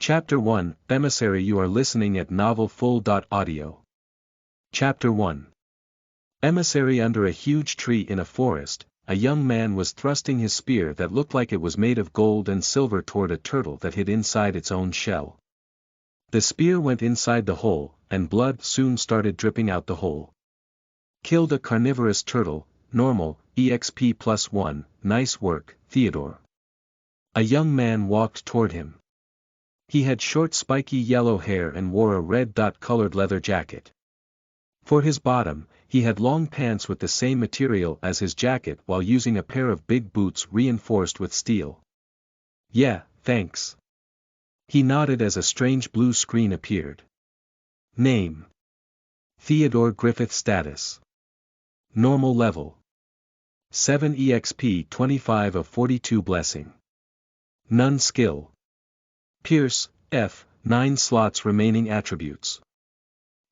Chapter 1, Emissary. You are listening at novelfull.audio. Chapter 1. Emissary. Under a huge tree in a forest, a young man was thrusting his spear that looked like it was made of gold and silver toward a turtle that hid inside its own shell. The spear went inside the hole, and blood soon started dripping out the hole. Killed a carnivorous turtle, normal, EXP +1, nice work, Theodore. A young man walked toward him. He had short spiky yellow hair and wore a red dot-colored leather jacket. For his bottom, he had long pants with the same material as his jacket while using a pair of big boots reinforced with steel. Yeah, thanks. He nodded as a strange blue screen appeared. Name: Theodore Griffith. Status: normal level. 7 EXP 25 of 42 blessing. None skill. Pierce, F, 9 slots remaining attributes.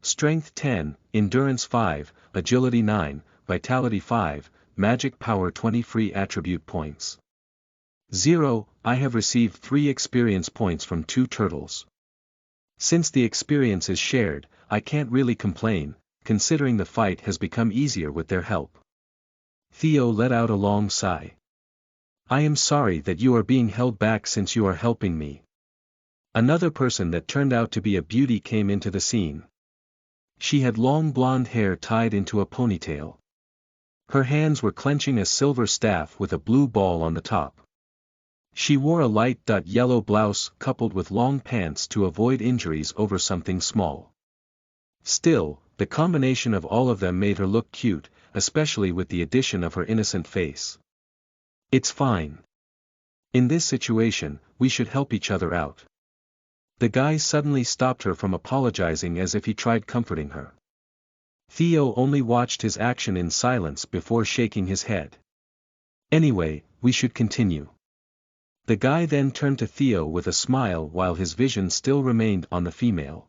Strength 10, Endurance 5, Agility 9, Vitality 5, Magic Power 20. Free attribute points. 0, I have received 3 experience points from 2 turtles. Since the experience is shared, I can't really complain, considering the fight has become easier with their help. Theo let out a long sigh. I am sorry that you are being held back since you are helping me. Another person that turned out to be a beauty came into the scene. She had long blonde hair tied into a ponytail. Her hands were clenching a silver staff with a blue ball on the top. She wore a light yellow blouse coupled with long pants to avoid injuries over something small. Still, the combination of all of them made her look cute, especially with the addition of her innocent face. It's fine. In this situation, we should help each other out. The guy suddenly stopped her from apologizing as if he tried comforting her. Theo only watched his action in silence before shaking his head. Anyway, we should continue. The guy then turned to Theo with a smile while his vision still remained on the female.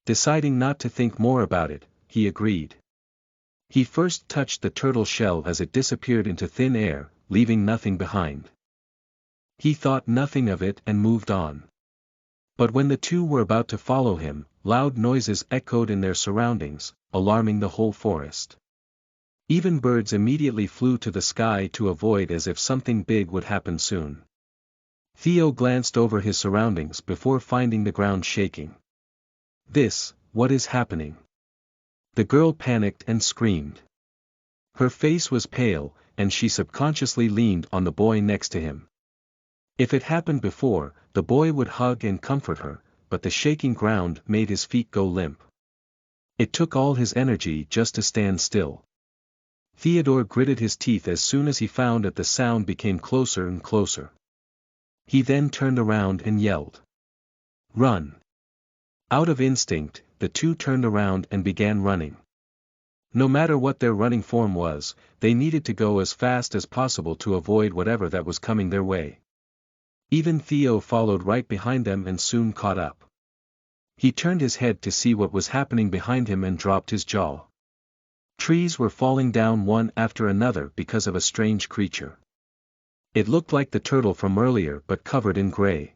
Deciding not to think more about it, he agreed. He first touched the turtle shell as it disappeared into thin air, leaving nothing behind. He thought nothing of it and moved on. But when the two were about to follow him, loud noises echoed in their surroundings, alarming the whole forest. Even birds immediately flew to the sky to avoid as if something big would happen soon. Theo glanced over his surroundings before finding the ground shaking. What is happening? The girl panicked and screamed. Her face was pale, and she subconsciously leaned on the boy next to him. If it happened before, the boy would hug and comfort her, but the shaking ground made his feet go limp. It took all his energy just to stand still. Theodore gritted his teeth as soon as he found that the sound became closer and closer. He then turned around and yelled. Run! Out of instinct, the two turned around and began running. No matter what their running form was, they needed to go as fast as possible to avoid whatever that was coming their way. Even Theo followed right behind them and soon caught up. He turned his head to see what was happening behind him and dropped his jaw. Trees were falling down one after another because of a strange creature. It looked like the turtle from earlier but covered in gray.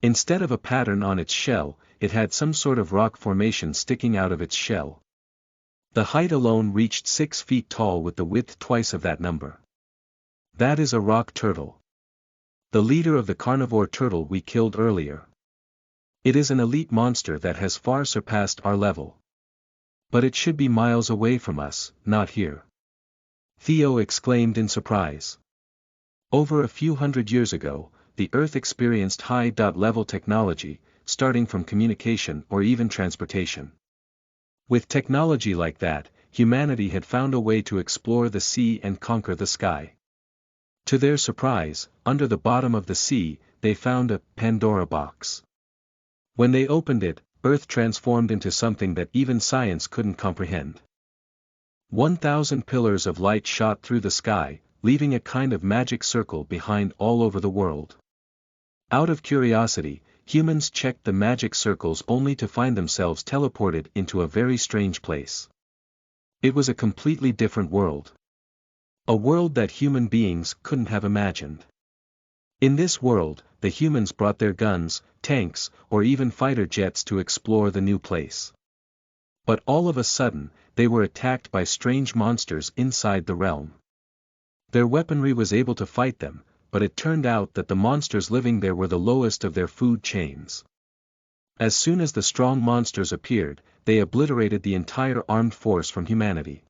Instead of a pattern on its shell, it had some sort of rock formation sticking out of its shell. The height alone reached 6 feet tall with the width twice of that number. That is a rock turtle. The leader of the carnivore turtle we killed earlier. It is an elite monster that has far surpassed our level. But it should be miles away from us, not here. Theo exclaimed in surprise. Over a few hundred years ago, the Earth experienced high-level technology, starting from communication or even transportation. With technology like that, humanity had found a way to explore the sea and conquer the sky. To their surprise, under the bottom of the sea, they found a Pandora box. When they opened it, Earth transformed into something that even science couldn't comprehend. 1,000 pillars of light shot through the sky, leaving a kind of magic circle behind all over the world. Out of curiosity, humans checked the magic circles only to find themselves teleported into a very strange place. It was a completely different world. A world that human beings couldn't have imagined. In this world, the humans brought their guns, tanks, or even fighter jets to explore the new place. But all of a sudden, they were attacked by strange monsters inside the realm. Their weaponry was able to fight them, but it turned out that the monsters living there were the lowest of their food chains. As soon as the strong monsters appeared, they obliterated the entire armed force from humanity.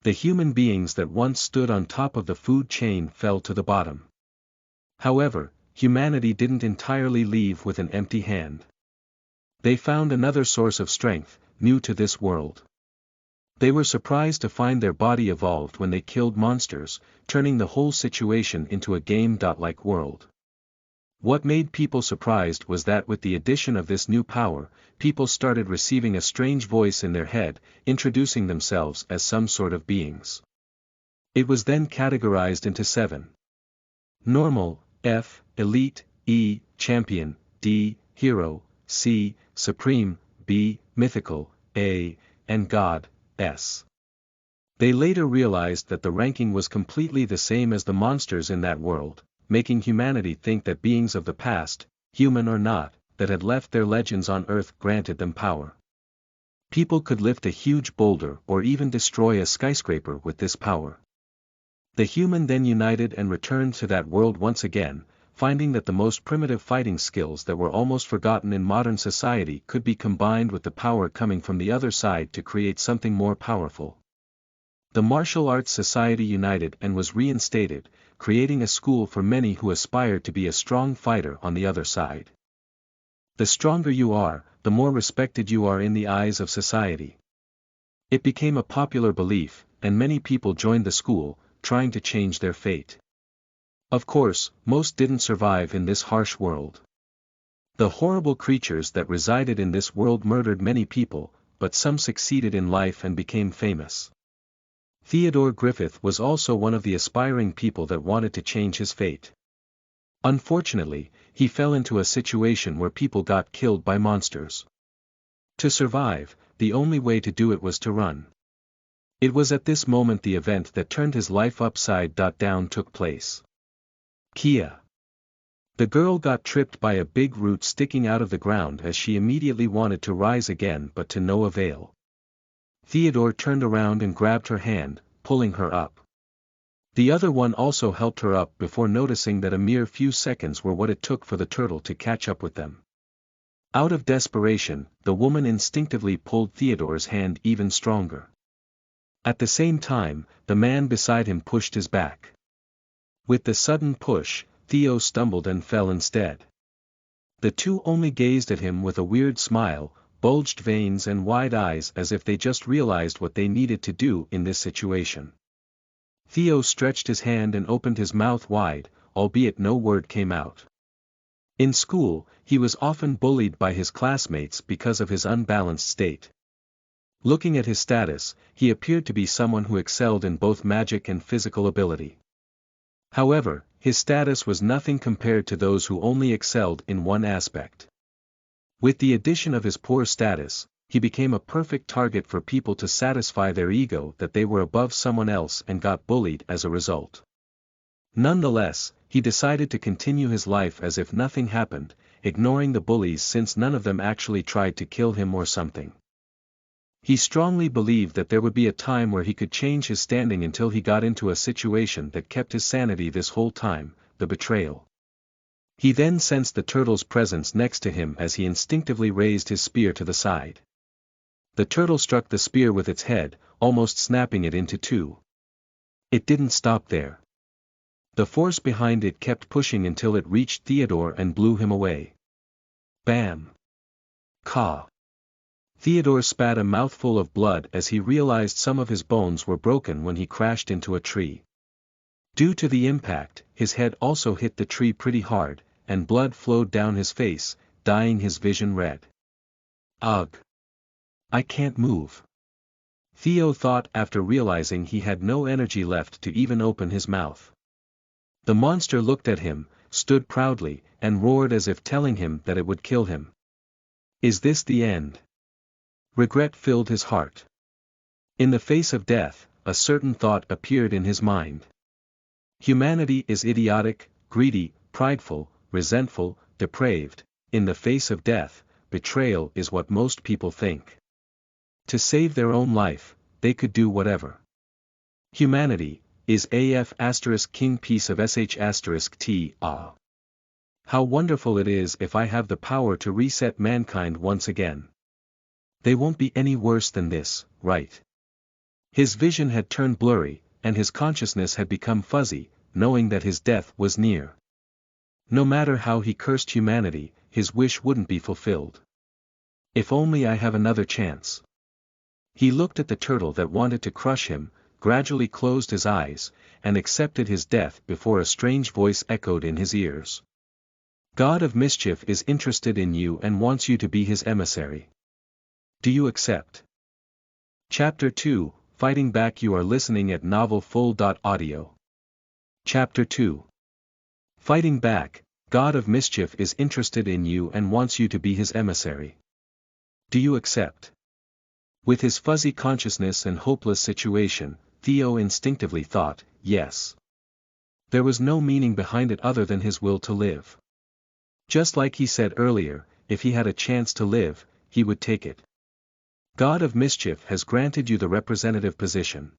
The human beings that once stood on top of the food chain fell to the bottom. However, humanity didn't entirely leave with an empty hand. They found another source of strength, new to this world. They were surprised to find their body evolved when they killed monsters, turning the whole situation into a game-like world. What made people surprised was that with the addition of this new power, people started receiving a strange voice in their head, introducing themselves as some sort of beings. It was then categorized into 7. Normal, F, Elite, E, Champion, D, Hero, C, Supreme, B, Mythical, A, and God, S. They later realized that the ranking was completely the same as the monsters in that world, making humanity think that beings of the past, human or not, that had left their legends on Earth granted them power. People could lift a huge boulder or even destroy a skyscraper with this power. The human then united and returned to that world once again, finding that the most primitive fighting skills that were almost forgotten in modern society could be combined with the power coming from the other side to create something more powerful. The Martial Arts Society united and was reinstated, creating a school for many who aspired to be a strong fighter on the other side. The stronger you are, the more respected you are in the eyes of society. It became a popular belief, and many people joined the school, trying to change their fate. Of course, most didn't survive in this harsh world. The horrible creatures that resided in this world murdered many people, but some succeeded in life and became famous. Theodore Griffith was also one of the aspiring people that wanted to change his fate. Unfortunately, he fell into a situation where people got killed by monsters. To survive, the only way to do it was to run. It was at this moment the event that turned his life upside down took place. Kia. The girl got tripped by a big root sticking out of the ground as she immediately wanted to rise again but to no avail. Theodore turned around and grabbed her hand, pulling her up. The other one also helped her up before noticing that a mere few seconds were what it took for the turtle to catch up with them. Out of desperation, the woman instinctively pulled Theodore's hand even stronger. At the same time, the man beside him pushed his back. With the sudden push, Theo stumbled and fell instead. The two only gazed at him with a weird smile, bulged veins and wide eyes as if they just realized what they needed to do in this situation. Theo stretched his hand and opened his mouth wide, albeit no word came out. In school, he was often bullied by his classmates because of his unbalanced state. Looking at his status, he appeared to be someone who excelled in both magic and physical ability. However, his status was nothing compared to those who only excelled in one aspect. With the addition of his poor status, he became a perfect target for people to satisfy their ego that they were above someone else and got bullied as a result. Nonetheless, he decided to continue his life as if nothing happened, ignoring the bullies since none of them actually tried to kill him or something. He strongly believed that there would be a time where he could change his standing until he got into a situation that kept his sanity this whole time, the betrayal. He then sensed the turtle's presence next to him as he instinctively raised his spear to the side. The turtle struck the spear with its head, almost snapping it into two. It didn't stop there. The force behind it kept pushing until it reached Theodore and blew him away. Bam! Caw! Theodore spat a mouthful of blood as he realized some of his bones were broken when he crashed into a tree. Due to the impact, his head also hit the tree pretty hard, and blood flowed down his face, dyeing his vision red. Ugh! I can't move. Theo thought after realizing he had no energy left to even open his mouth. The monster looked at him, stood proudly, and roared as if telling him that it would kill him. Is this the end? Regret filled his heart. In the face of death, a certain thought appeared in his mind. Humanity is idiotic, greedy, prideful, resentful, depraved. In the face of death, betrayal is what most people think. To save their own life, they could do whatever. Humanity is AF *king piece of sh t ah. How wonderful it is if I have the power to reset mankind once again. They won't be any worse than this, right? His vision had turned blurry, and his consciousness had become fuzzy, knowing that his death was near. No matter how he cursed humanity, his wish wouldn't be fulfilled. If only I have another chance. He looked at the turtle that wanted to crush him, gradually closed his eyes, and accepted his death before a strange voice echoed in his ears. God of Mischief is interested in you and wants you to be his emissary. Do you accept? Chapter 2, Fighting Back. You are listening at novelfull.audio. Chapter 2. Fighting Back. God of Mischief is interested in you and wants you to be his emissary. Do you accept? With his fuzzy consciousness and hopeless situation, Theo instinctively thought, yes. There was no meaning behind it other than his will to live. Just like he said earlier, if he had a chance to live, he would take it. God of Mischief has granted you the representative position.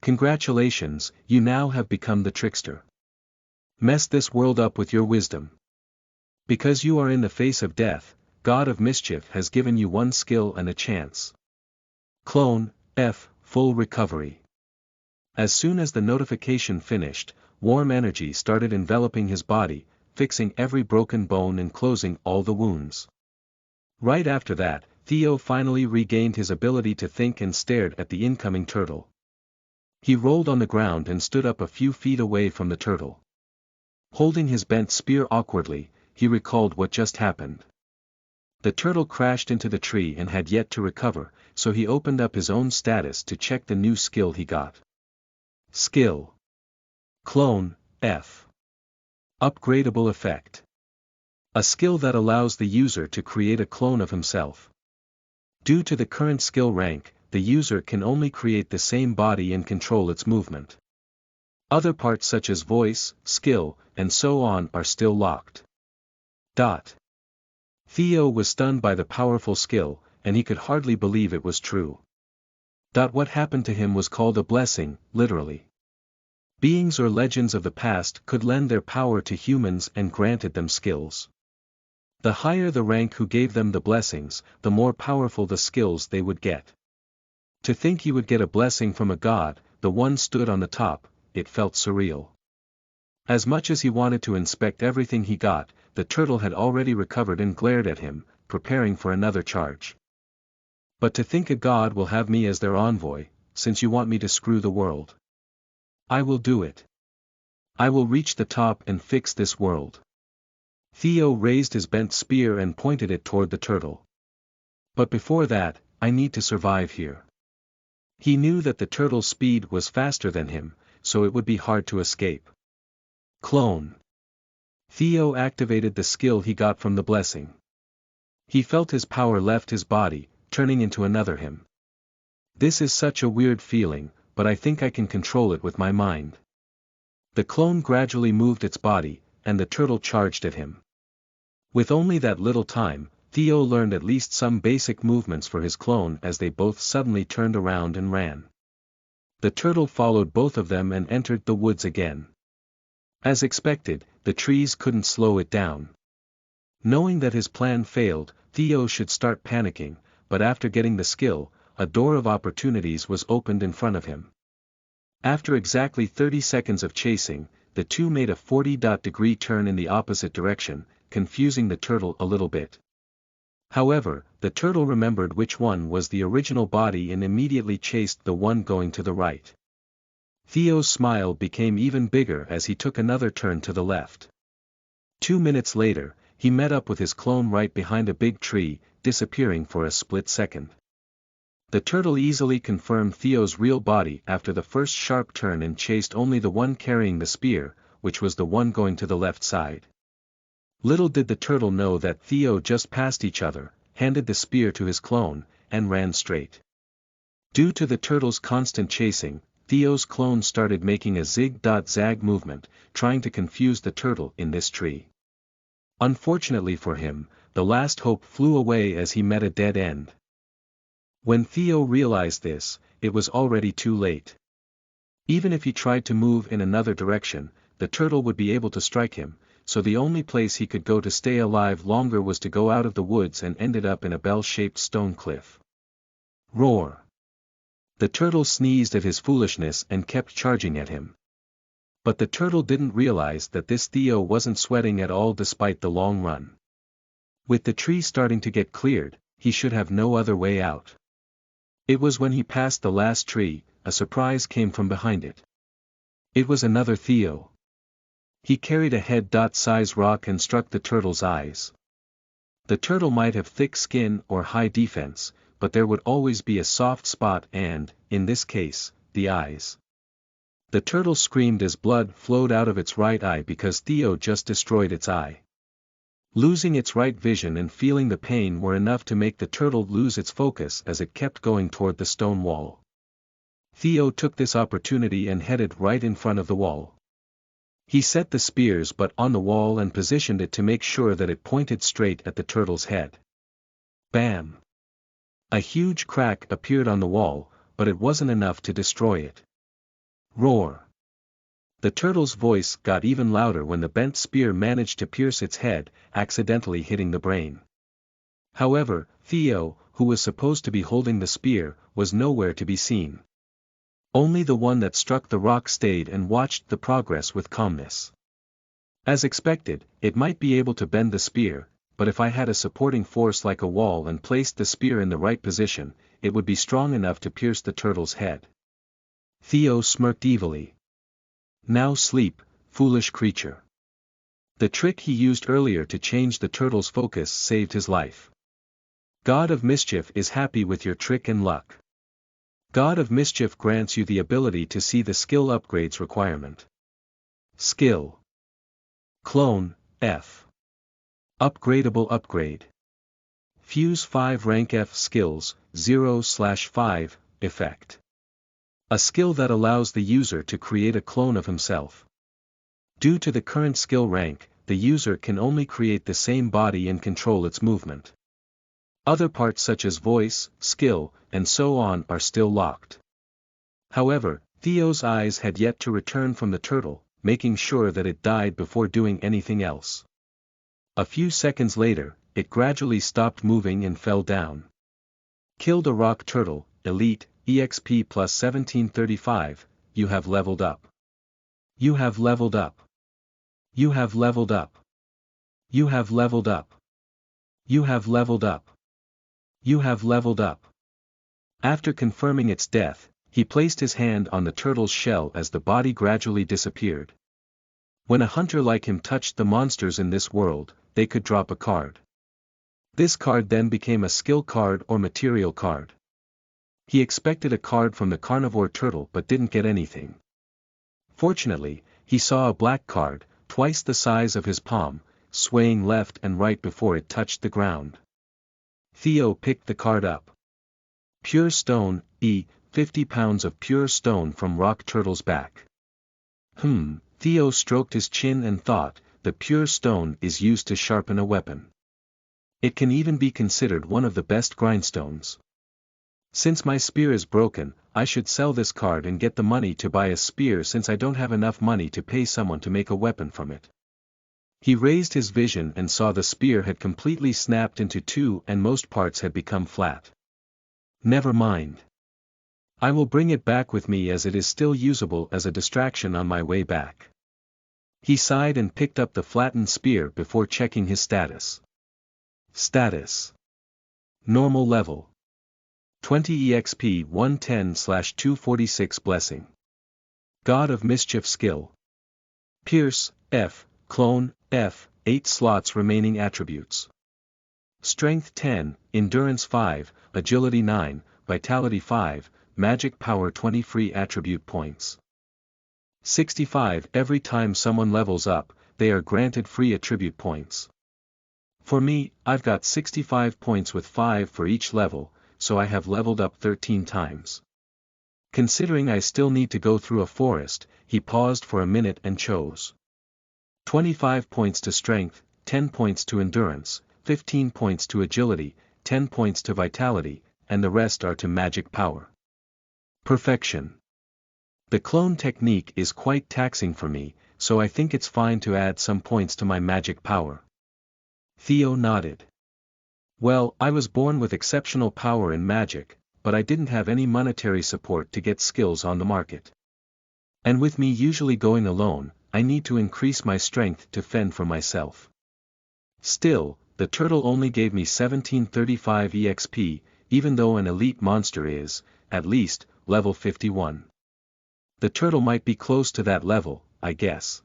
Congratulations, you now have become the trickster. Mess this world up with your wisdom. Because you are in the face of death, God of Mischief has given you one skill and a chance. Clone, F, full recovery. As soon as the notification finished, warm energy started enveloping his body, fixing every broken bone and closing all the wounds. Right after that, Theo finally regained his ability to think and stared at the incoming turtle. He rolled on the ground and stood up a few feet away from the turtle. Holding his bent spear awkwardly, he recalled what just happened. The turtle crashed into the tree and had yet to recover, so he opened up his own status to check the new skill he got. Skill. Clone, F. Upgradable effect. A skill that allows the user to create a clone of himself. Due to the current skill rank, the user can only create the same body and control its movement. Other parts such as voice, skill, and so on are still locked. Theo was stunned by the powerful skill, and he could hardly believe it was true. What happened to him was called a blessing, literally. Beings or legends of the past could lend their power to humans and granted them skills. The higher the rank who gave them the blessings, the more powerful the skills they would get. To think he would get a blessing from a god, the one stood on the top, it felt surreal. As much as he wanted to inspect everything he got, the turtle had already recovered and glared at him, preparing for another charge. But to think a god will have me as their envoy, since you want me to screw the world. I will do it. I will reach the top and fix this world. Theo raised his bent spear and pointed it toward the turtle. But before that, I need to survive here. He knew that the turtle's speed was faster than him, so it would be hard to escape. Clone. Theo activated the skill he got from the blessing. He felt his power left his body, turning into another him. This is such a weird feeling, but I think I can control it with my mind. The clone gradually moved its body, and the turtle charged at him. With only that little time, Theo learned at least some basic movements for his clone as they both suddenly turned around and ran. The turtle followed both of them and entered the woods again. As expected, the trees couldn't slow it down. Knowing that his plan failed, Theo should start panicking, but after getting the skill, a door of opportunities was opened in front of him. After exactly 30 seconds of chasing, the two made a 40-degree turn in the opposite direction, confusing the turtle a little bit. However, the turtle remembered which one was the original body and immediately chased the one going to the right. Theo's smile became even bigger as he took another turn to the left. 2 minutes later, he met up with his clone right behind a big tree, disappearing for a split second. The turtle easily confirmed Theo's real body after the first sharp turn and chased only the one carrying the spear, which was the one going to the left side. Little did the turtle know that Theo just passed each other, handed the spear to his clone, and ran straight. Due to the turtle's constant chasing, Theo's clone started making a zig-zag movement, trying to confuse the turtle in this tree. Unfortunately for him, the last hope flew away as he met a dead end. When Theo realized this, it was already too late. Even if he tried to move in another direction, the turtle would be able to strike him, so the only place he could go to stay alive longer was to go out of the woods and ended up in a bell-shaped stone cliff. Roar! The turtle sneezed at his foolishness and kept charging at him. But the turtle didn't realize that this Theo wasn't sweating at all despite the long run. With the tree starting to get cleared, he should have no other way out. It was when he passed the last tree, a surprise came from behind it. It was another Theo. He carried a head-size rock and struck the turtle's eyes. The turtle might have thick skin or high defense, but there would always be a soft spot and, in this case, the eyes. The turtle screamed as blood flowed out of its right eye because Theo just destroyed its eye. Losing its right vision and feeling the pain were enough to make the turtle lose its focus as it kept going toward the stone wall. Theo took this opportunity and headed right in front of the wall. He set the spear's butt on the wall and positioned it to make sure that it pointed straight at the turtle's head. Bam! A huge crack appeared on the wall, but it wasn't enough to destroy it. Roar! The turtle's voice got even louder when the bent spear managed to pierce its head, accidentally hitting the brain. However, Theo, who was supposed to be holding the spear, was nowhere to be seen. Only the one that struck the rock stayed and watched the progress with calmness. As expected, it might be able to bend the spear, but if I had a supporting force like a wall and placed the spear in the right position, it would be strong enough to pierce the turtle's head. Theo smirked evilly. Now sleep, foolish creature. The trick he used earlier to change the turtle's focus saved his life. God of Mischief is happy with your trick and luck. God of Mischief grants you the ability to see the skill upgrades requirement. Skill. Clone, F. Upgradable upgrade. Fuse 5 rank F skills, 0/5, effect. A skill that allows the user to create a clone of himself. Due to the current skill rank, the user can only create the same body and control its movement. Other parts such as voice, skill, and so on are still locked. However, Theo's eyes had yet to return from the turtle, making sure that it died before doing anything else. A few seconds later, it gradually stopped moving and fell down. Killed a rock turtle, Elite, EXP plus 1735, you have leveled up. You have leveled up. You have leveled up. You have leveled up. You have leveled up. You have leveled up. After confirming its death, he placed his hand on the turtle's shell as the body gradually disappeared. When a hunter like him touched the monsters in this world, they could drop a card. This card then became a skill card or material card. He expected a card from the carnivore turtle but didn't get anything. Fortunately, he saw a black card, twice the size of his palm, swaying left and right before it touched the ground. Theo picked the card up. Pure stone, 50 pounds of pure stone from rock turtle's back. Theo stroked his chin and thought, the pure stone is used to sharpen a weapon. It can even be considered one of the best grindstones. Since my spear is broken, I should sell this card and get the money to buy a spear since I don't have enough money to pay someone to make a weapon from it. He raised his vision and saw the spear had completely snapped into two and most parts had become flat. Never mind. I will bring it back with me as it is still usable as a distraction on my way back. He sighed and picked up the flattened spear before checking his status. Status. Normal level. 20 EXP 110/246 Blessing. God of Mischief skill. Pierce, F, Clone, F, 8 slots remaining attributes. Strength 10, Endurance 5, Agility 9, Vitality 5, Magic Power 20 free attribute points. 65 Every time someone levels up, they are granted free attribute points. For me, I've got 65 points with 5 for each level, so I have leveled up 13 times. Considering I still need to go through a forest, he paused for a minute and chose 25 points to strength, 10 points to endurance, 15 points to agility, 10 points to vitality, and the rest are to magic power. Perfection. The clone technique is quite taxing for me, so I think it's fine to add some points to my magic power. Theo nodded. Well, I was born with exceptional power in magic, but I didn't have any monetary support to get skills on the market. And with me usually going alone, I need to increase my strength to fend for myself. Still, the turtle only gave me 1735 EXP, even though an elite monster is, at least, level 51. The turtle might be close to that level, I guess.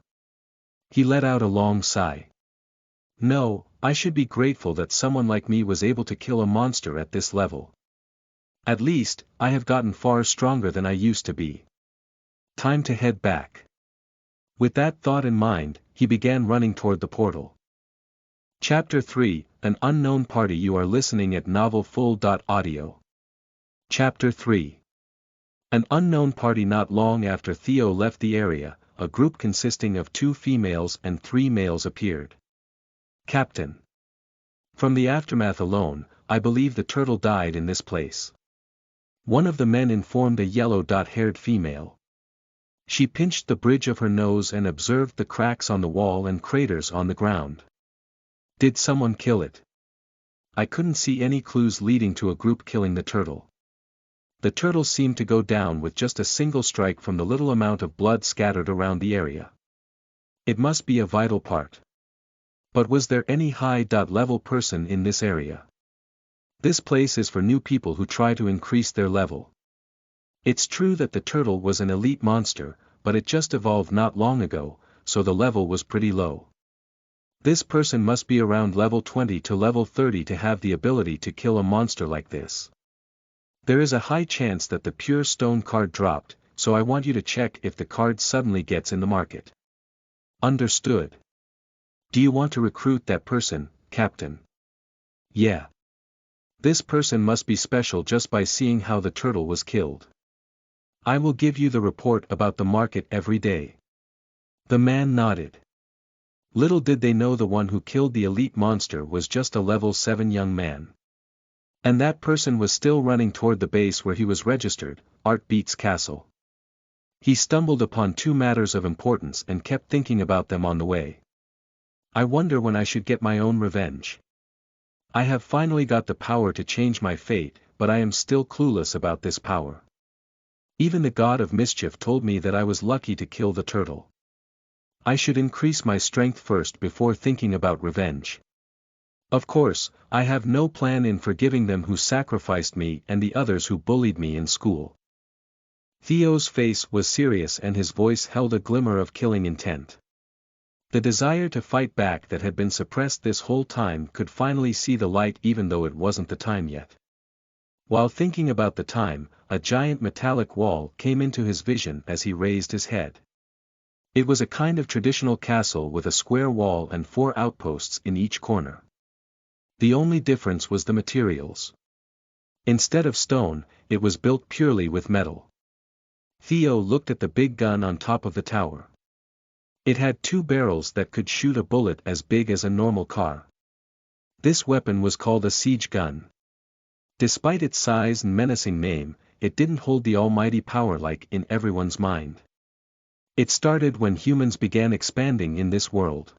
He let out a long sigh. No, I should be grateful that someone like me was able to kill a monster at this level. At least, I have gotten far stronger than I used to be. Time to head back. With that thought in mind, he began running toward the portal. Chapter 3, An Unknown Party. You are listening at novelfull.audio. Chapter 3. An unknown party. Not long after Theo left the area, a group consisting of 2 females and 3 males appeared. Captain. From the aftermath alone, I believe the turtle died in this place. One of the men informed a yellow-haired female. She pinched the bridge of her nose and observed the cracks on the wall and craters on the ground. Did someone kill it? I couldn't see any clues leading to a group killing the turtle. The turtle seemed to go down with just a single strike from the little amount of blood scattered around the area. It must be a vital part. But was there any high-level person in this area? This place is for new people who try to increase their level. It's true that the turtle was an elite monster, but it just evolved not long ago, so the level was pretty low. This person must be around level 20 to level 30 to have the ability to kill a monster like this. There is a high chance that the pure stone card dropped, so I want you to check if the card suddenly gets in the market. Understood. Do you want to recruit that person, Captain? Yeah. This person must be special just by seeing how the turtle was killed. I will give you the report about the market every day. The man nodded. Little did they know the one who killed the elite monster was just a level 7 young man. And that person was still running toward the base where he was registered, Art Beats Castle. He stumbled upon 2 matters of importance and kept thinking about them on the way. I wonder when I should get my own revenge. I have finally got the power to change my fate, but I am still clueless about this power. Even the God of Mischief told me that I was lucky to kill the turtle. I should increase my strength first before thinking about revenge. Of course, I have no plan in forgiving them who sacrificed me and the others who bullied me in school. Theo's face was serious and his voice held a glimmer of killing intent. The desire to fight back that had been suppressed this whole time could finally see the light even though it wasn't the time yet. While thinking about the time, a giant metallic wall came into his vision as he raised his head. It was a kind of traditional castle with a square wall and 4 outposts in each corner. The only difference was the materials. Instead of stone, it was built purely with metal. Theo looked at the big gun on top of the tower. It had 2 barrels that could shoot a bullet as big as a normal car. This weapon was called a siege gun. Despite its size and menacing name, it didn't hold the almighty power like in everyone's mind. It started when humans began expanding in this world.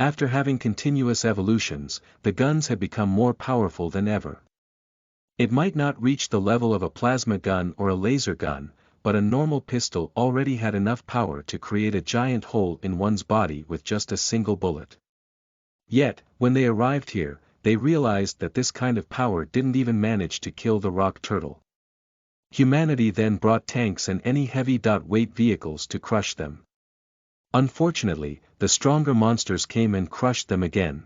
After having continuous evolutions, the guns had become more powerful than ever. It might not reach the level of a plasma gun or a laser gun, but a normal pistol already had enough power to create a giant hole in one's body with just a single bullet. Yet, when they arrived here, they realized that this kind of power didn't even manage to kill the rock turtle. Humanity then brought tanks and any heavy-weight vehicles to crush them. Unfortunately, the stronger monsters came and crushed them again.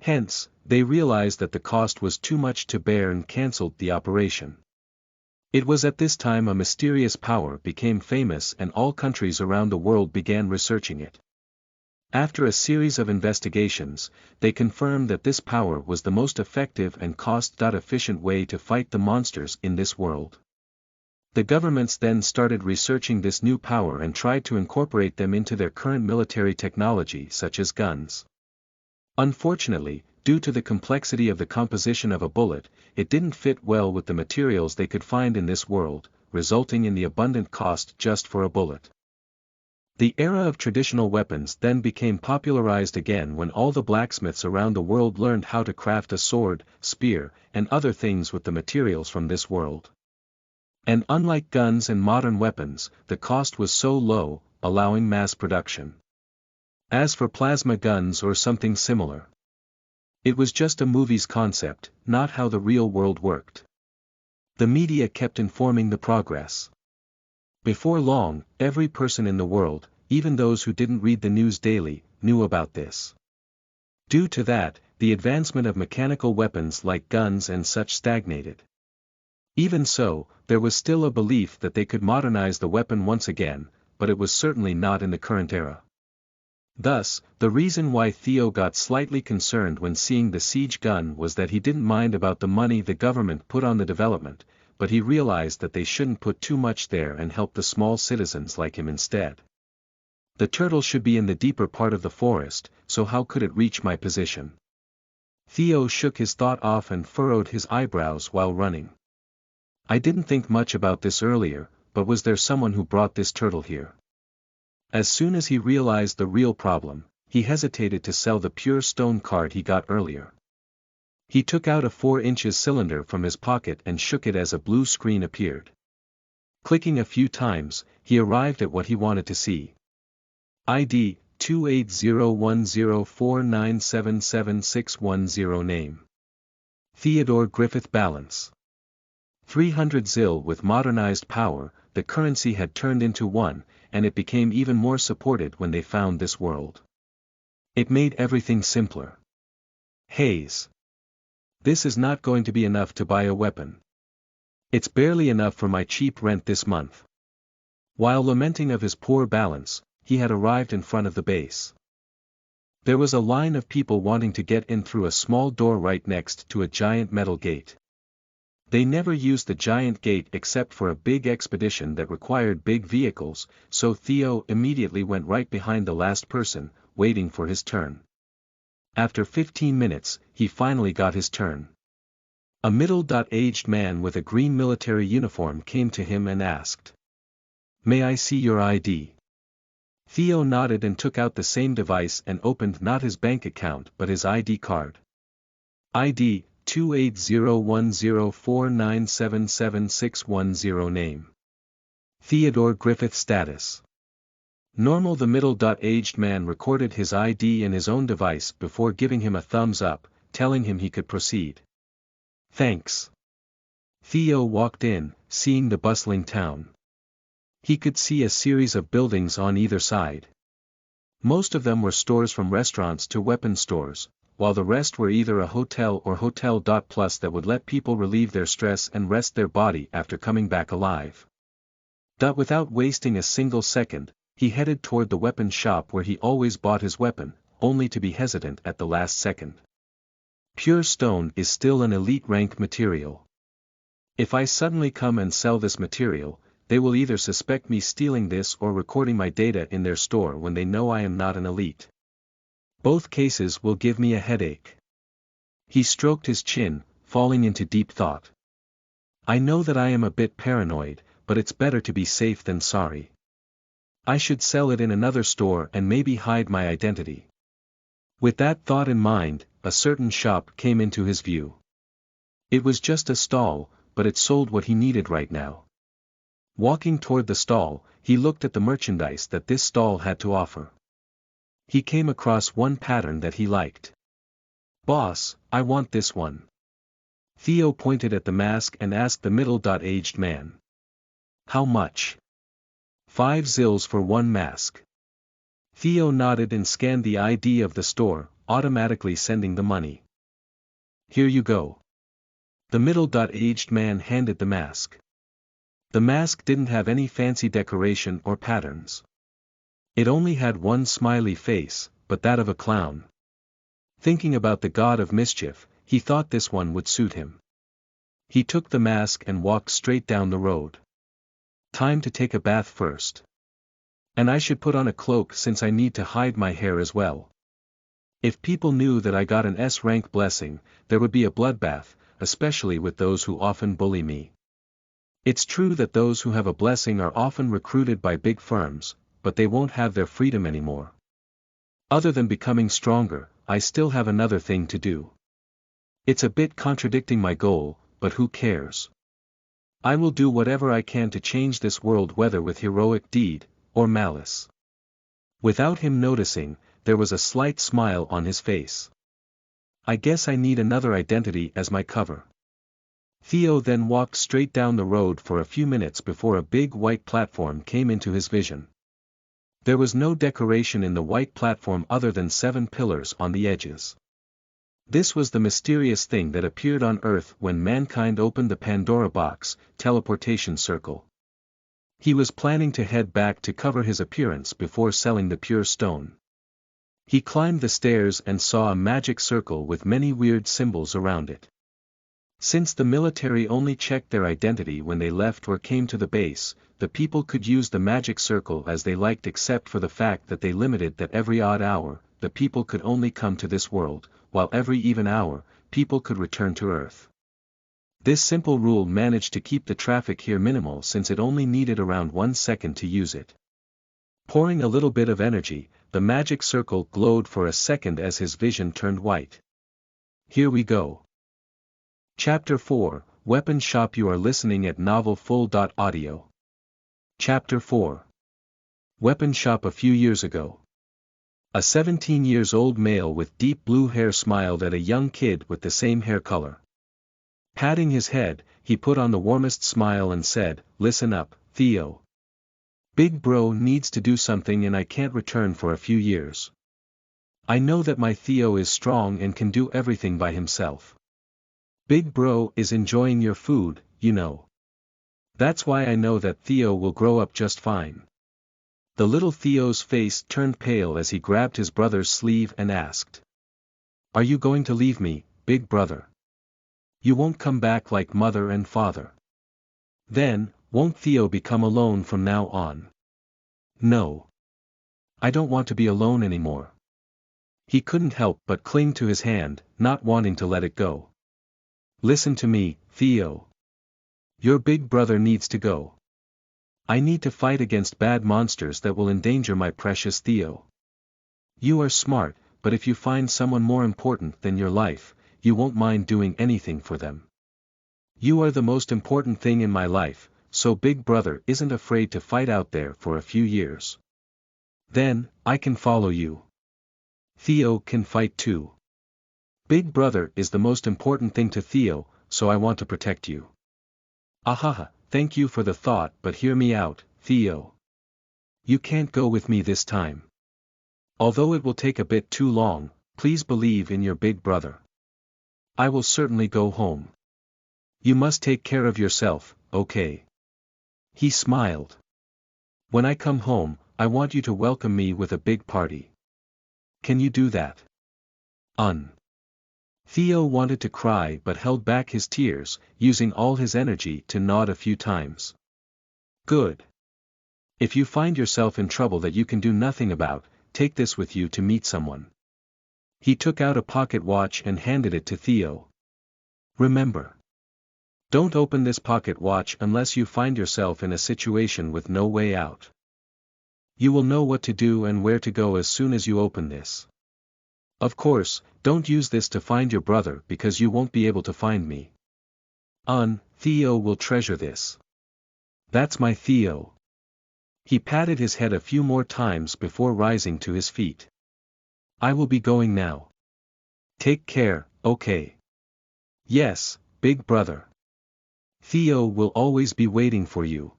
Hence, they realized that the cost was too much to bear and cancelled the operation. It was at this time a mysterious power became famous and all countries around the world began researching it. After a series of investigations, they confirmed that this power was the most effective and cost-efficient way to fight the monsters in this world. The governments then started researching this new power and tried to incorporate them into their current military technology such as guns. Unfortunately, due to the complexity of the composition of a bullet, it didn't fit well with the materials they could find in this world, resulting in the abundant cost just for a bullet. The era of traditional weapons then became popularized again when all the blacksmiths around the world learned how to craft a sword, spear, and other things with the materials from this world. And unlike guns and modern weapons, the cost was so low, allowing mass production. As for plasma guns or something similar, it was just a movie's concept, not how the real world worked. The media kept informing the progress. Before long, every person in the world, even those who didn't read the news daily, knew about this. Due to that, the advancement of mechanical weapons like guns and such stagnated. Even so, there was still a belief that they could modernize the weapon once again, but it was certainly not in the current era. Thus, the reason why Theo got slightly concerned when seeing the siege gun was that he didn't mind about the money the government put on the development, but he realized that they shouldn't put too much there and help the small citizens like him instead. The turtle should be in the deeper part of the forest, so how could it reach my position? Theo shook his thought off and furrowed his eyebrows while running. I didn't think much about this earlier, but was there someone who brought this turtle here? As soon as he realized the real problem, he hesitated to sell the pure stone card he got earlier. He took out a 4-inch cylinder from his pocket and shook it as a blue screen appeared. Clicking a few times, he arrived at what he wanted to see. ID, 2801049777610 Name: Theodore Griffith. Balance: 300 ZIL. With modernized power, the currency had turned into one, and it became even more supported when they found this world. It made everything simpler. Haze. This is not going to be enough to buy a weapon. It's barely enough for my cheap rent this month. While lamenting of his poor balance, he had arrived in front of the base. There was a line of people wanting to get in through a small door right next to a giant metal gate. They never used the giant gate except for a big expedition that required big vehicles, so Theo immediately went right behind the last person, waiting for his turn. After 15 minutes, he finally got his turn. A middle-aged man with a green military uniform came to him and asked, "May I see your ID?" Theo nodded and took out the same device and opened not his bank account but his ID card. ID, 2801049777610 Name: Theodore Griffith. Status: Normal. The middle-aged man recorded his ID in his own device before giving him a thumbs up, telling him he could proceed. Thanks. Theo walked in, seeing the bustling town. He could see a series of buildings on either side. Most of them were stores, from restaurants to weapon stores, while the rest were either a hotel or hotel plus that would let people relieve their stress and rest their body after coming back alive. Without wasting a single second, he headed toward the weapon shop where he always bought his weapon, only to be hesitant at the last second. Pure stone is still an elite rank material. If I suddenly come and sell this material, they will either suspect me stealing this or recording my data in their store when they know I am not an elite. Both cases will give me a headache. He stroked his chin, falling into deep thought. I know that I am a bit paranoid, but it's better to be safe than sorry. I should sell it in another store and maybe hide my identity. With that thought in mind, a certain shop came into his view. It was just a stall, but it sold what he needed right now. Walking toward the stall, he looked at the merchandise that this stall had to offer. He came across one pattern that he liked. "Boss, I want this one." Theo pointed at the mask and asked the middle-aged man. "How much?" 5 zils for one mask. Theo nodded and scanned the ID of the store, automatically sending the money. "Here you go." The middle-aged man handed the mask. The mask didn't have any fancy decoration or patterns. It only had one smiley face, but that of a clown. Thinking about the god of mischief, he thought this one would suit him. He took the mask and walked straight down the road. Time to take a bath first. And I should put on a cloak since I need to hide my hair as well. If people knew that I got an S-rank blessing, there would be a bloodbath, especially with those who often bully me. It's true that those who have a blessing are often recruited by big firms, but they won't have their freedom anymore. Other than becoming stronger, I still have another thing to do. It's a bit contradicting my goal, but who cares? I will do whatever I can to change this world, whether with heroic deed, or malice. Without him noticing, there was a slight smile on his face. I guess I need another identity as my cover. Theo then walked straight down the road for a few minutes before a big white platform came into his vision. There was no decoration in the white platform other than 7 pillars on the edges. This was the mysterious thing that appeared on Earth when mankind opened the Pandora box, teleportation circle. He was planning to head back to cover his appearance before selling the pure stone. He climbed the stairs and saw a magic circle with many weird symbols around it. Since the military only checked their identity when they left or came to the base, the people could use the magic circle as they liked, except for the fact that they limited that every odd hour, the people could only come to this world, while every even hour, people could return to Earth. This simple rule managed to keep the traffic here minimal since it only needed around 1 second to use it. Pouring a little bit of energy, the magic circle glowed for a second as his vision turned white. Here we go. Chapter 4, Weapon Shop. You are listening at novelfull.audio. Chapter 4. Weapon Shop. A few years ago, a 17-year-old male with deep blue hair smiled at a young kid with the same hair color. Patting his head, he put on the warmest smile and said, "Listen up, Theo. Big bro needs to do something and I can't return for a few years. I know that my Theo is strong and can do everything by himself. Big bro is enjoying your food, you know. That's why I know that Theo will grow up just fine." The little Theo's face turned pale as he grabbed his brother's sleeve and asked, "Are you going to leave me, big brother? You won't come back like mother and father? Then, won't Theo become alone from now on?" "No. I don't want to be alone anymore." He couldn't help but cling to his hand, not wanting to let it go. "Listen to me, Theo. Your big brother needs to go. I need to fight against bad monsters that will endanger my precious Theo. You are smart, but if you find someone more important than your life, you won't mind doing anything for them. You are the most important thing in my life, so big brother isn't afraid to fight out there for a few years. Then, I can follow you. Theo can fight too. Big brother is the most important thing to Theo, so I want to protect you." "Ahaha, thank you for the thought, but hear me out, Theo. You can't go with me this time. Although it will take a bit too long, please believe in your big brother. I will certainly go home. You must take care of yourself, okay?" He smiled. "When I come home, I want you to welcome me with a big party. Can you do that?" Theo wanted to cry but held back his tears, using all his energy to nod a few times. "Good. If you find yourself in trouble that you can do nothing about, take this with you to meet someone." He took out a pocket watch and handed it to Theo. "Remember. Don't open this pocket watch unless you find yourself in a situation with no way out. You will know what to do and where to go as soon as you open this. Of course, don't use this to find your brother because you won't be able to find me. Theo will treasure this. That's my Theo." He patted his head a few more times before rising to his feet. "I will be going now. Take care, okay?" "Yes, big brother. Theo will always be waiting for you."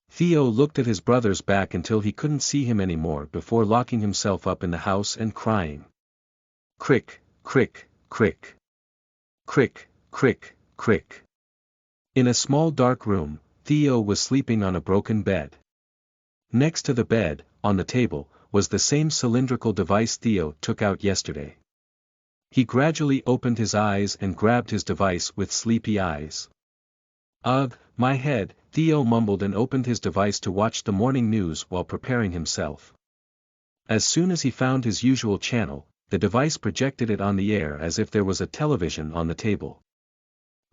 Theo looked at his brother's back until he couldn't see him anymore before locking himself up in the house and crying. Crick, crick, crick. Crick, crick, crick. In a small dark room, Theo was sleeping on a broken bed. Next to the bed, on the table, was the same cylindrical device Theo took out yesterday. He gradually opened his eyes and grabbed his device with sleepy eyes. "Ugh, my head," Theo mumbled and opened his device to watch the morning news while preparing himself. As soon as he found his usual channel, the device projected it on the air as if there was a television on the table.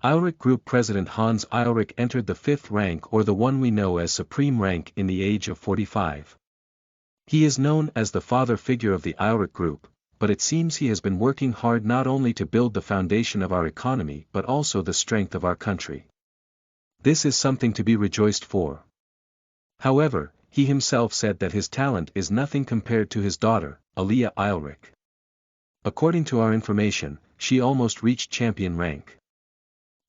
Ulrich Group President Hans Ulrich entered the 5th rank, or the one we know as supreme rank, in the age of 45. He is known as the father figure of the Ulrich Group, but it seems he has been working hard not only to build the foundation of our economy but also the strength of our country. This is something to be rejoiced for. However, he himself said that his talent is nothing compared to his daughter, Aliyah Ulrich. According to our information, she almost reached champion rank.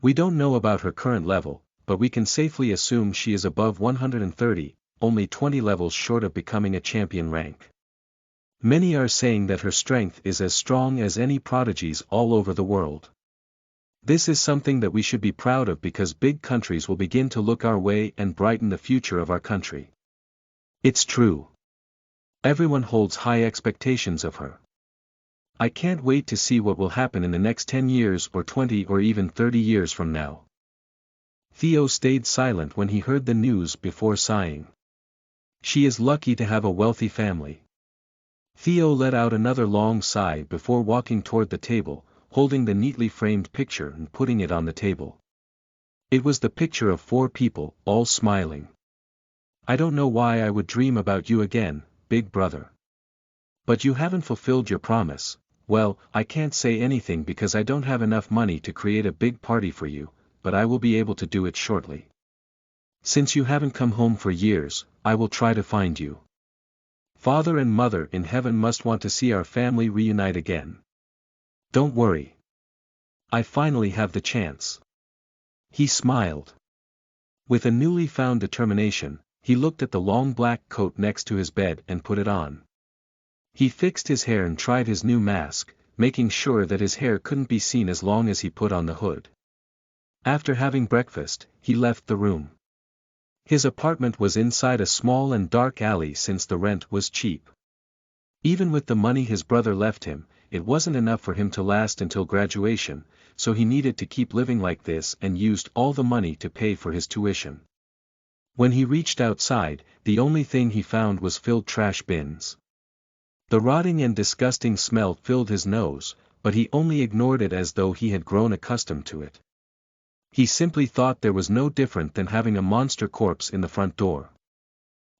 We don't know about her current level, but we can safely assume she is above 130, only 20 levels short of becoming a champion rank. Many are saying that her strength is as strong as any prodigies all over the world. This is something that we should be proud of, because big countries will begin to look our way and brighten the future of our country. It's true. Everyone holds high expectations of her. I can't wait to see what will happen in the next 10 years or 20 or even 30 years from now. Theo stayed silent when he heard the news before sighing. She is lucky to have a wealthy family. Theo let out another long sigh before walking toward the table, holding the neatly framed picture and putting it on the table. It was the picture of 4 people, all smiling. I don't know why I would dream about you again, big brother. But you haven't fulfilled your promise. Well, I can't say anything because I don't have enough money to create a big party for you, but I will be able to do it shortly. Since you haven't come home for years, I will try to find you. Father and Mother in heaven must want to see our family reunite again. Don't worry. I finally have the chance. He smiled. With a newly found determination, he looked at the long black coat next to his bed and put it on. He fixed his hair and tried his new mask, making sure that his hair couldn't be seen as long as he put on the hood. After having breakfast, he left the room. His apartment was inside a small and dark alley since the rent was cheap. Even with the money his brother left him, it wasn't enough for him to last until graduation, so he needed to keep living like this and used all the money to pay for his tuition. When he reached outside, the only thing he found was filled trash bins. The rotting and disgusting smell filled his nose, but he only ignored it as though he had grown accustomed to it. He simply thought there was no different than having a monster corpse in the front door.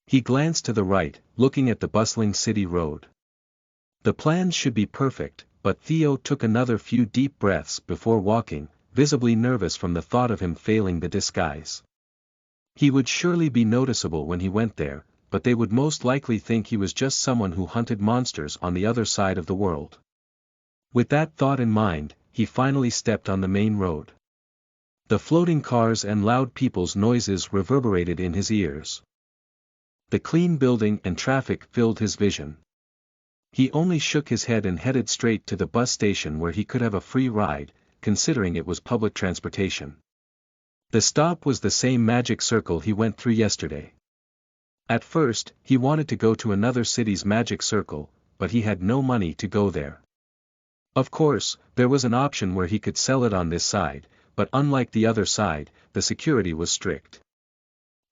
He glanced to the right, looking at the bustling city road. The plans should be perfect, but Theo took another few deep breaths before walking, visibly nervous from the thought of him failing the disguise. He would surely be noticeable when he went there, but they would most likely think he was just someone who hunted monsters on the other side of the world. With that thought in mind, he finally stepped on the main road. The floating cars and loud people's noises reverberated in his ears. The clean building and traffic filled his vision. He only shook his head and headed straight to the bus station where he could have a free ride, considering it was public transportation. The stop was the same magic circle he went through yesterday. At first, he wanted to go to another city's magic circle, but he had no money to go there. Of course, there was an option where he could sell it on this side, but unlike the other side, the security was strict.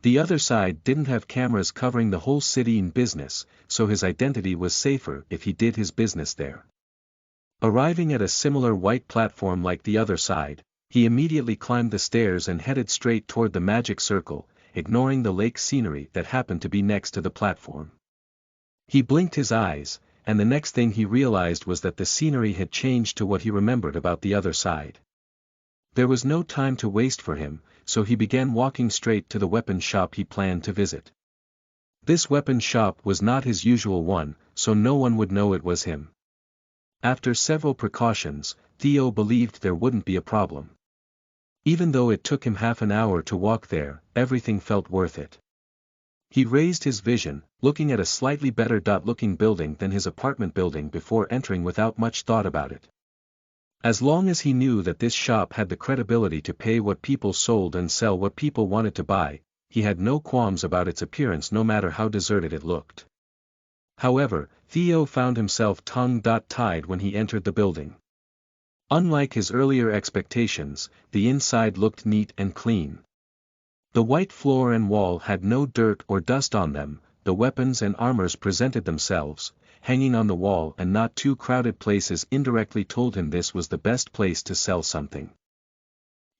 The other side didn't have cameras covering the whole city in business, so his identity was safer if he did his business there. Arriving at a similar white platform like the other side, he immediately climbed the stairs and headed straight toward the magic circle, ignoring the lake scenery that happened to be next to the platform. He blinked his eyes, and the next thing he realized was that the scenery had changed to what he remembered about the other side. There was no time to waste for him, so he began walking straight to the weapon shop he planned to visit. This weapon shop was not his usual one, so no one would know it was him. After several precautions, Theo believed there wouldn't be a problem. Even though it took him half an hour to walk there, everything felt worth it. He raised his vision, looking at a slightly better-looking building than his apartment building before entering without much thought about it. As long as he knew that this shop had the credibility to pay what people sold and sell what people wanted to buy, he had no qualms about its appearance no matter how deserted it looked. However, Theo found himself tongue-tied when he entered the building. Unlike his earlier expectations, the inside looked neat and clean. The white floor and wall had no dirt or dust on them, the weapons and armors presented themselves, hanging on the wall, and not too crowded places indirectly told him this was the best place to sell something.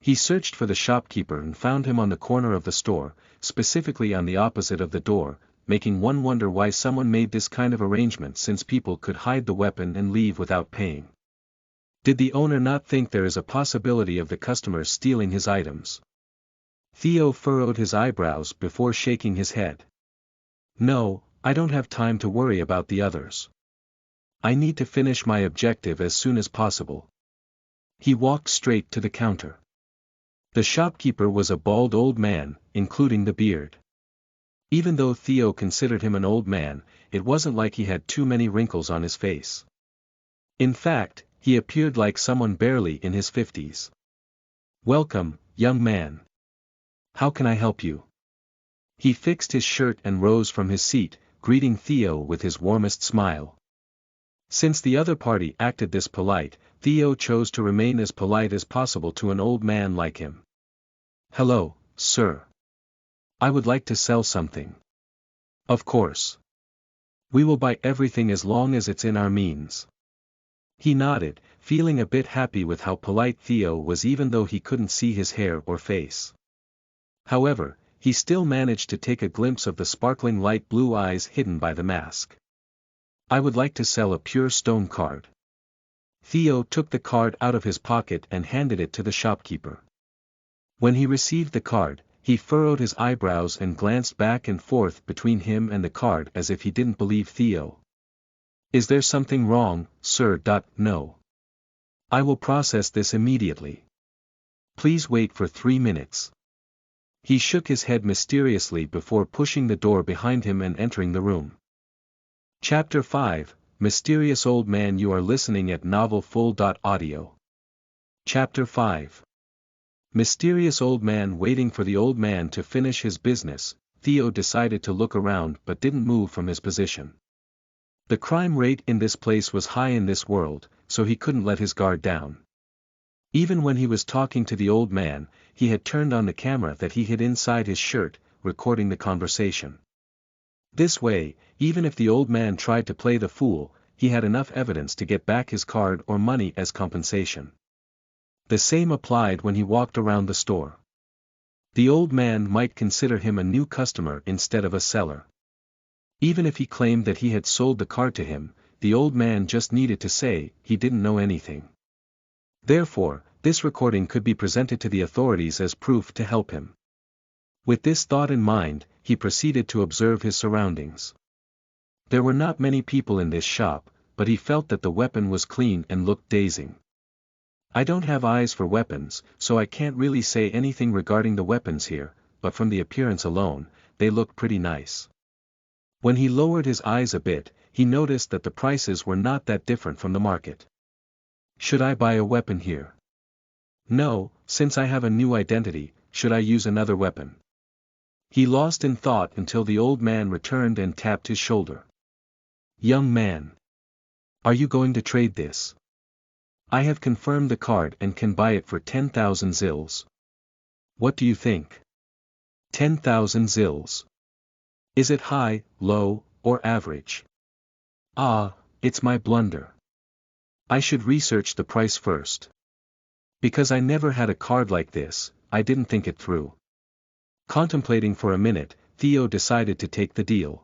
He searched for the shopkeeper and found him on the corner of the store, specifically on the opposite of the door, making one wonder why someone made this kind of arrangement, since people could hide the weapon and leave without paying. Did the owner not think there is a possibility of the customer stealing his items? Theo furrowed his eyebrows before shaking his head. No, I don't have time to worry about the others. I need to finish my objective as soon as possible. He walked straight to the counter. The shopkeeper was a bald old man, including the beard. Even though Theo considered him an old man, it wasn't like he had too many wrinkles on his face. In fact, he appeared like someone barely in his 50s. Welcome, young man. How can I help you? He fixed his shirt and rose from his seat, greeting Theo with his warmest smile. Since the other party acted this polite, Theo chose to remain as polite as possible to an old man like him. Hello, sir. I would like to sell something. Of course. We will buy everything as long as it's in our means. He nodded, feeling a bit happy with how polite Theo was even though he couldn't see his hair or face. However, he still managed to take a glimpse of the sparkling light blue eyes hidden by the mask. I would like to sell a pure stone card. Theo took the card out of his pocket and handed it to the shopkeeper. When he received the card, he furrowed his eyebrows and glanced back and forth between him and the card as if he didn't believe Theo. Is there something wrong, sir? No. I will process this immediately. Please wait for 3 minutes. He shook his head mysteriously before pushing the door behind him and entering the room. Chapter 5, Mysterious Old Man. You are listening at novelfull.audio. Chapter 5. Mysterious Old Man. Waiting for the old man to finish his business, Theo decided to look around but didn't move from his position. The crime rate in this place was high in this world, so he couldn't let his guard down. Even when he was talking to the old man, he had turned on the camera that he hid inside his shirt, recording the conversation. This way, even if the old man tried to play the fool, he had enough evidence to get back his card or money as compensation. The same applied when he walked around the store. The old man might consider him a new customer instead of a seller. Even if he claimed that he had sold the card to him, the old man just needed to say he didn't know anything. Therefore, this recording could be presented to the authorities as proof to help him. With this thought in mind, he proceeded to observe his surroundings. There were not many people in this shop, but he felt that the weapon was clean and looked dazing. I don't have eyes for weapons, so I can't really say anything regarding the weapons here, but from the appearance alone, they look pretty nice. When he lowered his eyes a bit, he noticed that the prices were not that different from the market. Should I buy a weapon here? No, since I have a new identity, should I use another weapon? He lost in thought until the old man returned and tapped his shoulder. Young man. Are you going to trade this? I have confirmed the card and can buy it for 10,000 zills. What do you think? 10,000 zills. Is it high, low, or average? Ah, it's my blunder. I should research the price first. Because I never had a card like this, I didn't think it through. Contemplating for a minute, Theo decided to take the deal.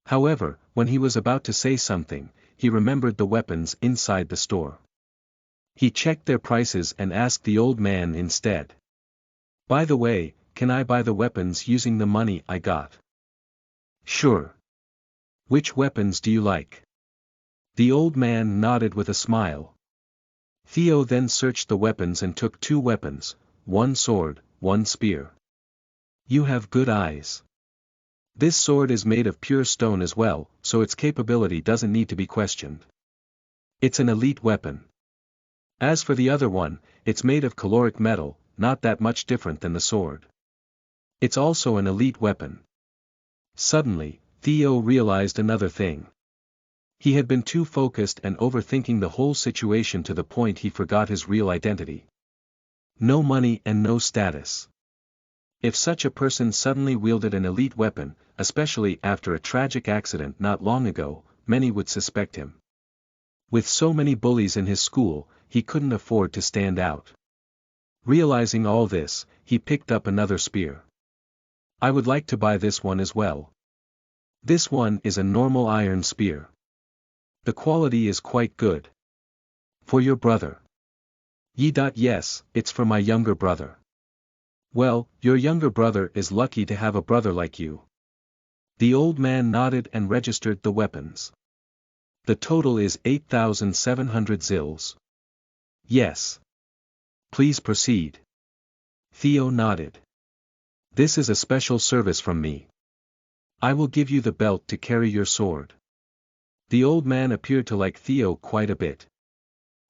However, when he was about to say something, he remembered the weapons inside the store. He checked their prices and asked the old man instead. By the way, can I buy the weapons using the money I got? Sure. Which weapons do you like? The old man nodded with a smile. Theo then searched the weapons and took 2 weapons, 1 sword, 1 spear. You have good eyes. This sword is made of pure stone as well, so its capability doesn't need to be questioned. It's an elite weapon. As for the other one, it's made of caloric metal, not that much different than the sword. It's also an elite weapon. Suddenly, Theo realized another thing. He had been too focused and overthinking the whole situation to the point he forgot his real identity. No money and no status. If such a person suddenly wielded an elite weapon, especially after a tragic accident not long ago, many would suspect him. With so many bullies in his school, he couldn't afford to stand out. Realizing all this, he picked up another spear. I would like to buy this one as well. This one is a normal iron spear. The quality is quite good. For your brother. Yes, it's for my younger brother. Well, your younger brother is lucky to have a brother like you. The old man nodded and registered the weapons. The total is 8,700 zills. Yes. Please proceed. Theo nodded. This is a special service from me. I will give you the belt to carry your sword. The old man appeared to like Theo quite a bit.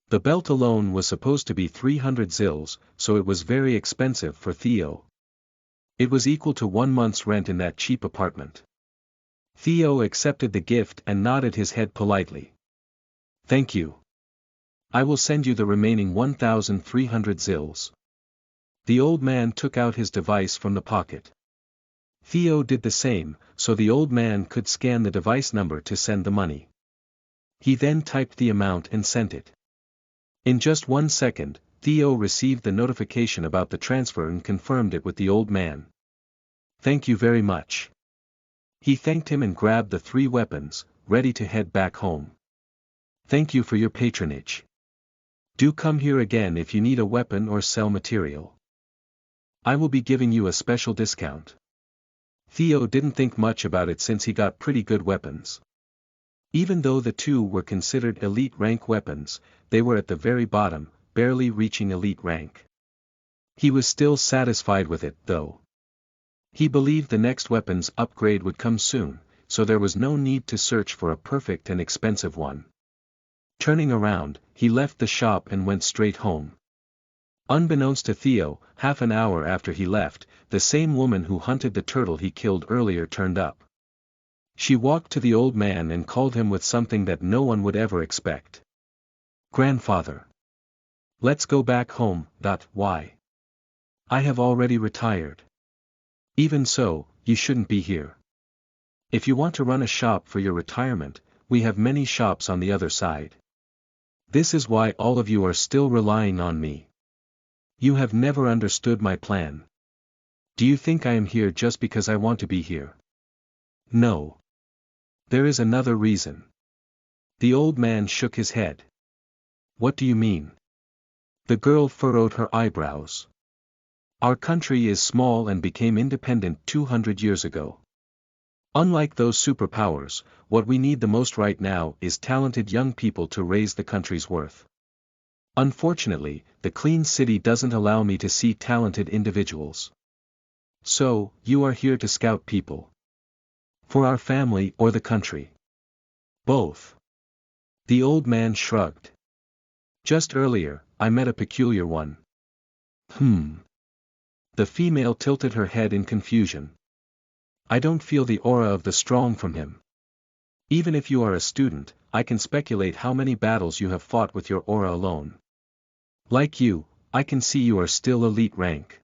The belt alone was supposed to be 300 zills, so it was very expensive for Theo. It was equal to 1 month's rent in that cheap apartment. Theo accepted the gift and nodded his head politely. Thank you. I will send you the remaining 1,300 zills. The old man took out his device from the pocket. Theo did the same, so the old man could scan the device number to send the money. He then typed the amount and sent it. In just 1 second, Theo received the notification about the transfer and confirmed it with the old man. Thank you very much. He thanked him and grabbed the 3 weapons, ready to head back home. Thank you for your patronage. Do come here again if you need a weapon or sell material. I will be giving you a special discount. Theo didn't think much about it since he got pretty good weapons. Even though the 2 were considered elite rank weapons, they were at the very bottom, barely reaching elite rank. He was still satisfied with it, though. He believed the next weapons upgrade would come soon, so there was no need to search for a perfect and expensive one. Turning around, he left the shop and went straight home. Unbeknownst to Theo, half an hour after he left, the same woman who hunted the turtle he killed earlier turned up. She walked to the old man and called him with something that no one would ever expect. Grandfather. Let's go back home. Why? I have already retired. Even so, you shouldn't be here. If you want to run a shop for your retirement, we have many shops on the other side. This is why all of you are still relying on me. You have never understood my plan. Do you think I am here just because I want to be here? No. There is another reason. The old man shook his head. What do you mean? The girl furrowed her eyebrows. Our country is small and became independent 200 years ago. Unlike those superpowers, what we need the most right now is talented young people to raise the country's worth. Unfortunately, the clean city doesn't allow me to see talented individuals. So, you are here to scout people. For our family or the country? Both. The old man shrugged. Just earlier, I met a peculiar one. The female tilted her head in confusion. I don't feel the aura of the strong from him. Even if you are a student, I can speculate how many battles you have fought with your aura alone. Like you, I can see you are still elite rank.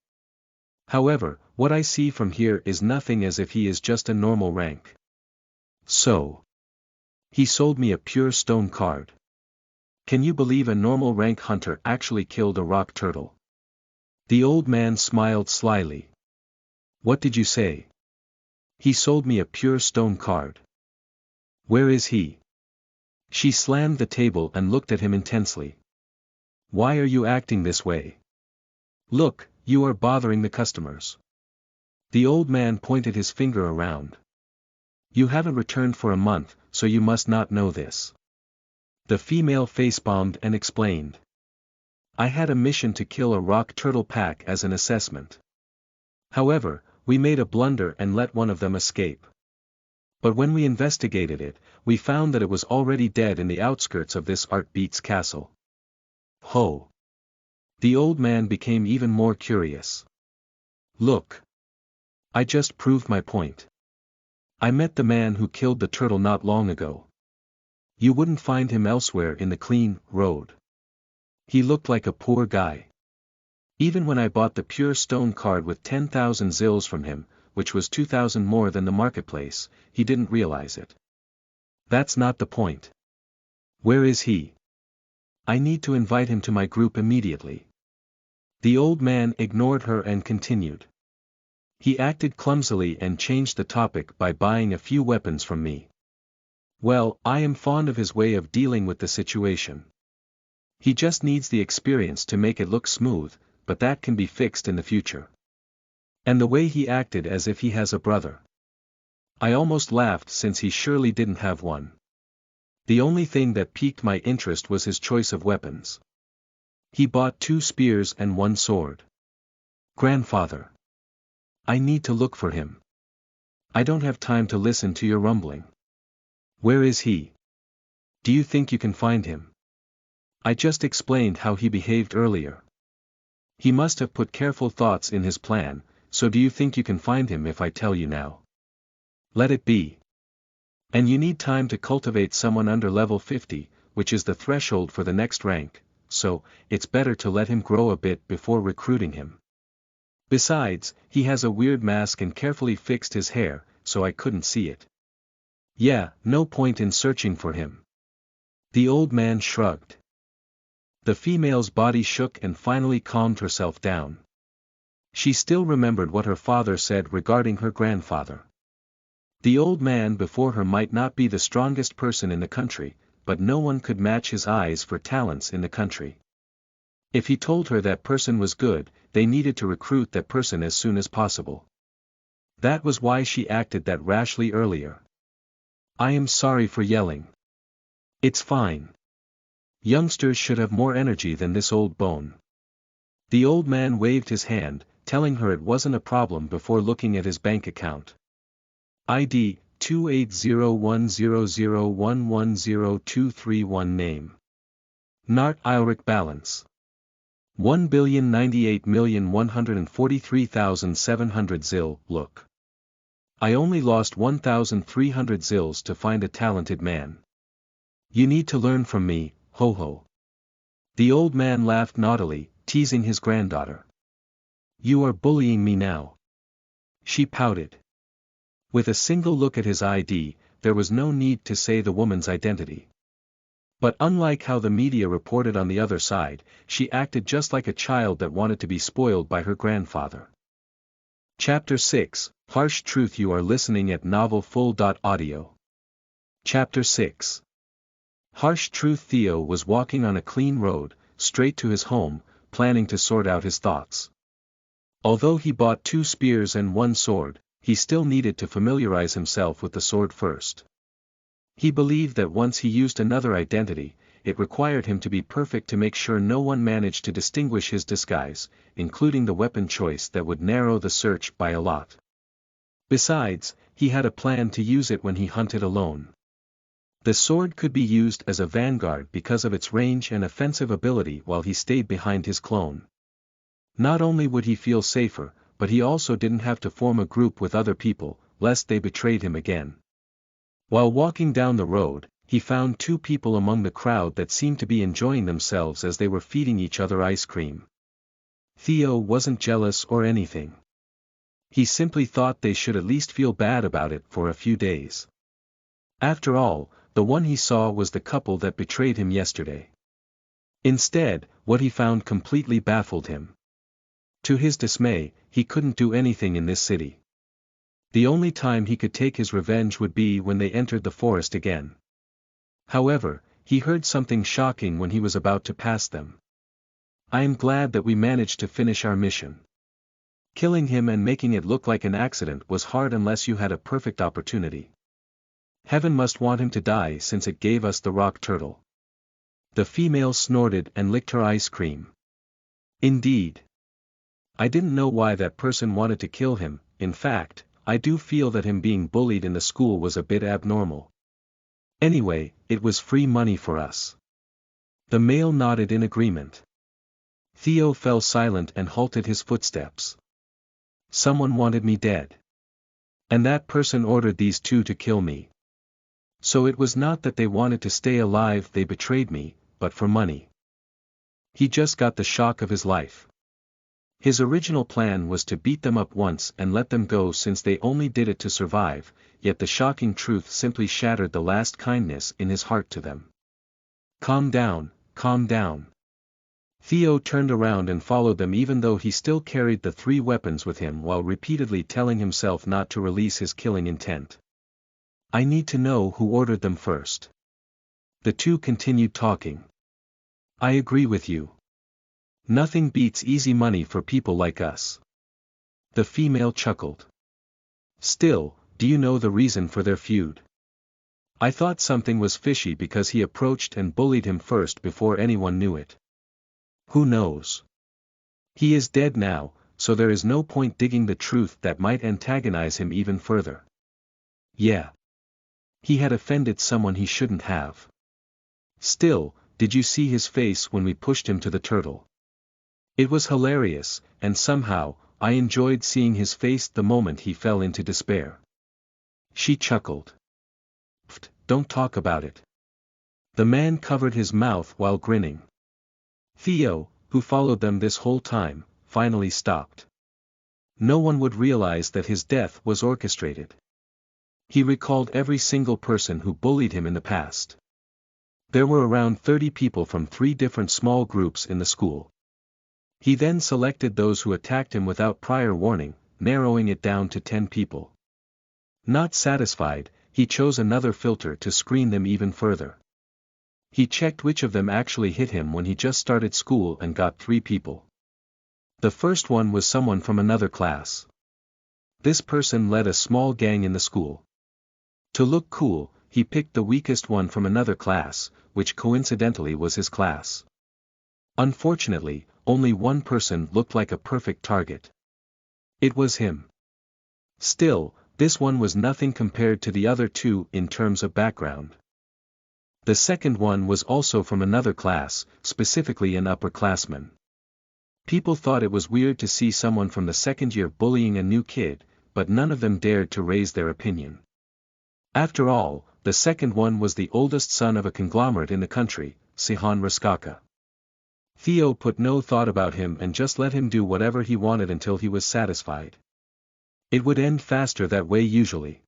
However, what I see from here is nothing as if he is just a normal rank. So. He sold me a pure stone card. Can you believe a normal rank hunter actually killed a rock turtle? The old man smiled slyly. What did you say? He sold me a pure stone card. Where is he? She slammed the table and looked at him intensely. Why are you acting this way? Look, you are bothering the customers. The old man pointed his finger around. You haven't returned for a month, so you must not know this. The female face-bombed and explained. I had a mission to kill a rock turtle pack as an assessment. However, we made a blunder and let one of them escape. But when we investigated it, we found that it was already dead in the outskirts of this Art Beats castle. Ho! The old man became even more curious. Look! I just proved my point. I met the man who killed the turtle not long ago. You wouldn't find him elsewhere in the clean road. He looked like a poor guy. Even when I bought the pure stone card with 10,000 zills from him, which was 2,000 more than the marketplace, he didn't realize it. That's not the point. Where is he? I need to invite him to my group immediately. The old man ignored her and continued. He acted clumsily and changed the topic by buying a few weapons from me. Well, I am fond of his way of dealing with the situation. He just needs the experience to make it look smooth, but that can be fixed in the future. And the way he acted as if he has a brother. I almost laughed since he surely didn't have one. The only thing that piqued my interest was his choice of weapons. He bought 2 spears and 1 sword. Grandfather. I need to look for him. I don't have time to listen to your rumbling. Where is he? Do you think you can find him? I just explained how he behaved earlier. He must have put careful thoughts in his plan, so do you think you can find him if I tell you now? Let it be. And you need time to cultivate someone under level 50, which is the threshold for the next rank, so, it's better to let him grow a bit before recruiting him. Besides, he has a weird mask and carefully fixed his hair, so I couldn't see it. Yeah, no point in searching for him. The old man shrugged. The female's body shook and finally calmed herself down. She still remembered what her father said regarding her grandfather. The old man before her might not be the strongest person in the country, but no one could match his eyes for talents in the country. If he told her that person was good, they needed to recruit that person as soon as possible. That was why she acted that rashly earlier. I am sorry for yelling. It's fine. Youngsters should have more energy than this old bone. The old man waved his hand, telling her it wasn't a problem before looking at his bank account. ID, 2801001102231 Name. Nart Ilric Balance. 1,098,143,700 zil. Look. I only lost 1,300 zils to find a talented man. You need to learn from me, ho ho. The old man laughed naughtily, teasing his granddaughter. You are bullying me now. She pouted. With a single look at his ID, there was no need to say the woman's identity. But unlike how the media reported on the other side, she acted just like a child that wanted to be spoiled by her grandfather. Chapter 6, Harsh Truth. You are listening at novelfull.audio. Chapter 6. Harsh Truth. Theo was walking on a clean road, straight to his home, planning to sort out his thoughts. Although he bought 2 spears and 1 sword, he still needed to familiarize himself with the sword first. He believed that once he used another identity, it required him to be perfect to make sure no one managed to distinguish his disguise, including the weapon choice that would narrow the search by a lot. Besides, he had a plan to use it when he hunted alone. The sword could be used as a vanguard because of its range and offensive ability while he stayed behind his clone. Not only would he feel safer, but he also didn't have to form a group with other people, lest they betrayed him again. While walking down the road, he found 2 people among the crowd that seemed to be enjoying themselves as they were feeding each other ice cream. Theo wasn't jealous or anything. He simply thought they should at least feel bad about it for a few days. After all, the one he saw was the couple that betrayed him yesterday. Instead, what he found completely baffled him. To his dismay, he couldn't do anything in this city. The only time he could take his revenge would be when they entered the forest again. However, he heard something shocking when he was about to pass them. I am glad that we managed to finish our mission. Killing him and making it look like an accident was hard unless you had a perfect opportunity. Heaven must want him to die since it gave us the rock turtle. The female snorted and licked her ice cream. Indeed. I didn't know why that person wanted to kill him. In fact, I do feel that him being bullied in the school was a bit abnormal. Anyway, it was free money for us. The male nodded in agreement. Theo fell silent and halted his footsteps. Someone wanted me dead. And that person ordered these 2 to kill me. So it was not that they wanted to stay alive, they betrayed me, but for money. He just got the shock of his life. His original plan was to beat them up once and let them go since they only did it to survive, yet the shocking truth simply shattered the last kindness in his heart to them. Calm down, calm down. Theo turned around and followed them even though he still carried the 3 weapons with him while repeatedly telling himself not to release his killing intent. I need to know who ordered them first. The two continued talking. I agree with you. Nothing beats easy money for people like us. The female chuckled. Still, do you know the reason for their feud? I thought something was fishy because he approached and bullied him first before anyone knew it. Who knows? He is dead now, so there is no point digging the truth that might antagonize him even further. Yeah. He had offended someone he shouldn't have. Still, did you see his face when we pushed him to the turtle? It was hilarious, and somehow, I enjoyed seeing his face the moment he fell into despair. She chuckled. Pfft, don't talk about it. The man covered his mouth while grinning. Theo, who followed them this whole time, finally stopped. No one would realize that his death was orchestrated. He recalled every single person who bullied him in the past. There were around 30 people from 3 different small groups in the school. He then selected those who attacked him without prior warning, narrowing it down to 10 people. Not satisfied, he chose another filter to screen them even further. He checked which of them actually hit him when he just started school and got 3 people. The first one was someone from another class. This person led a small gang in the school. To look cool, he picked the weakest one from another class, which coincidentally was his class. Unfortunately, only one person looked like a perfect target. It was him. Still, this one was nothing compared to the other 2 in terms of background. The second one was also from another class, specifically an upperclassman. People thought it was weird to see someone from the second year bullying a new kid, but none of them dared to raise their opinion. After all, the second one was the oldest son of a conglomerate in the country, Sihan Raskaka. Theo put no thought about him and just let him do whatever he wanted until he was satisfied. It would end faster that way usually.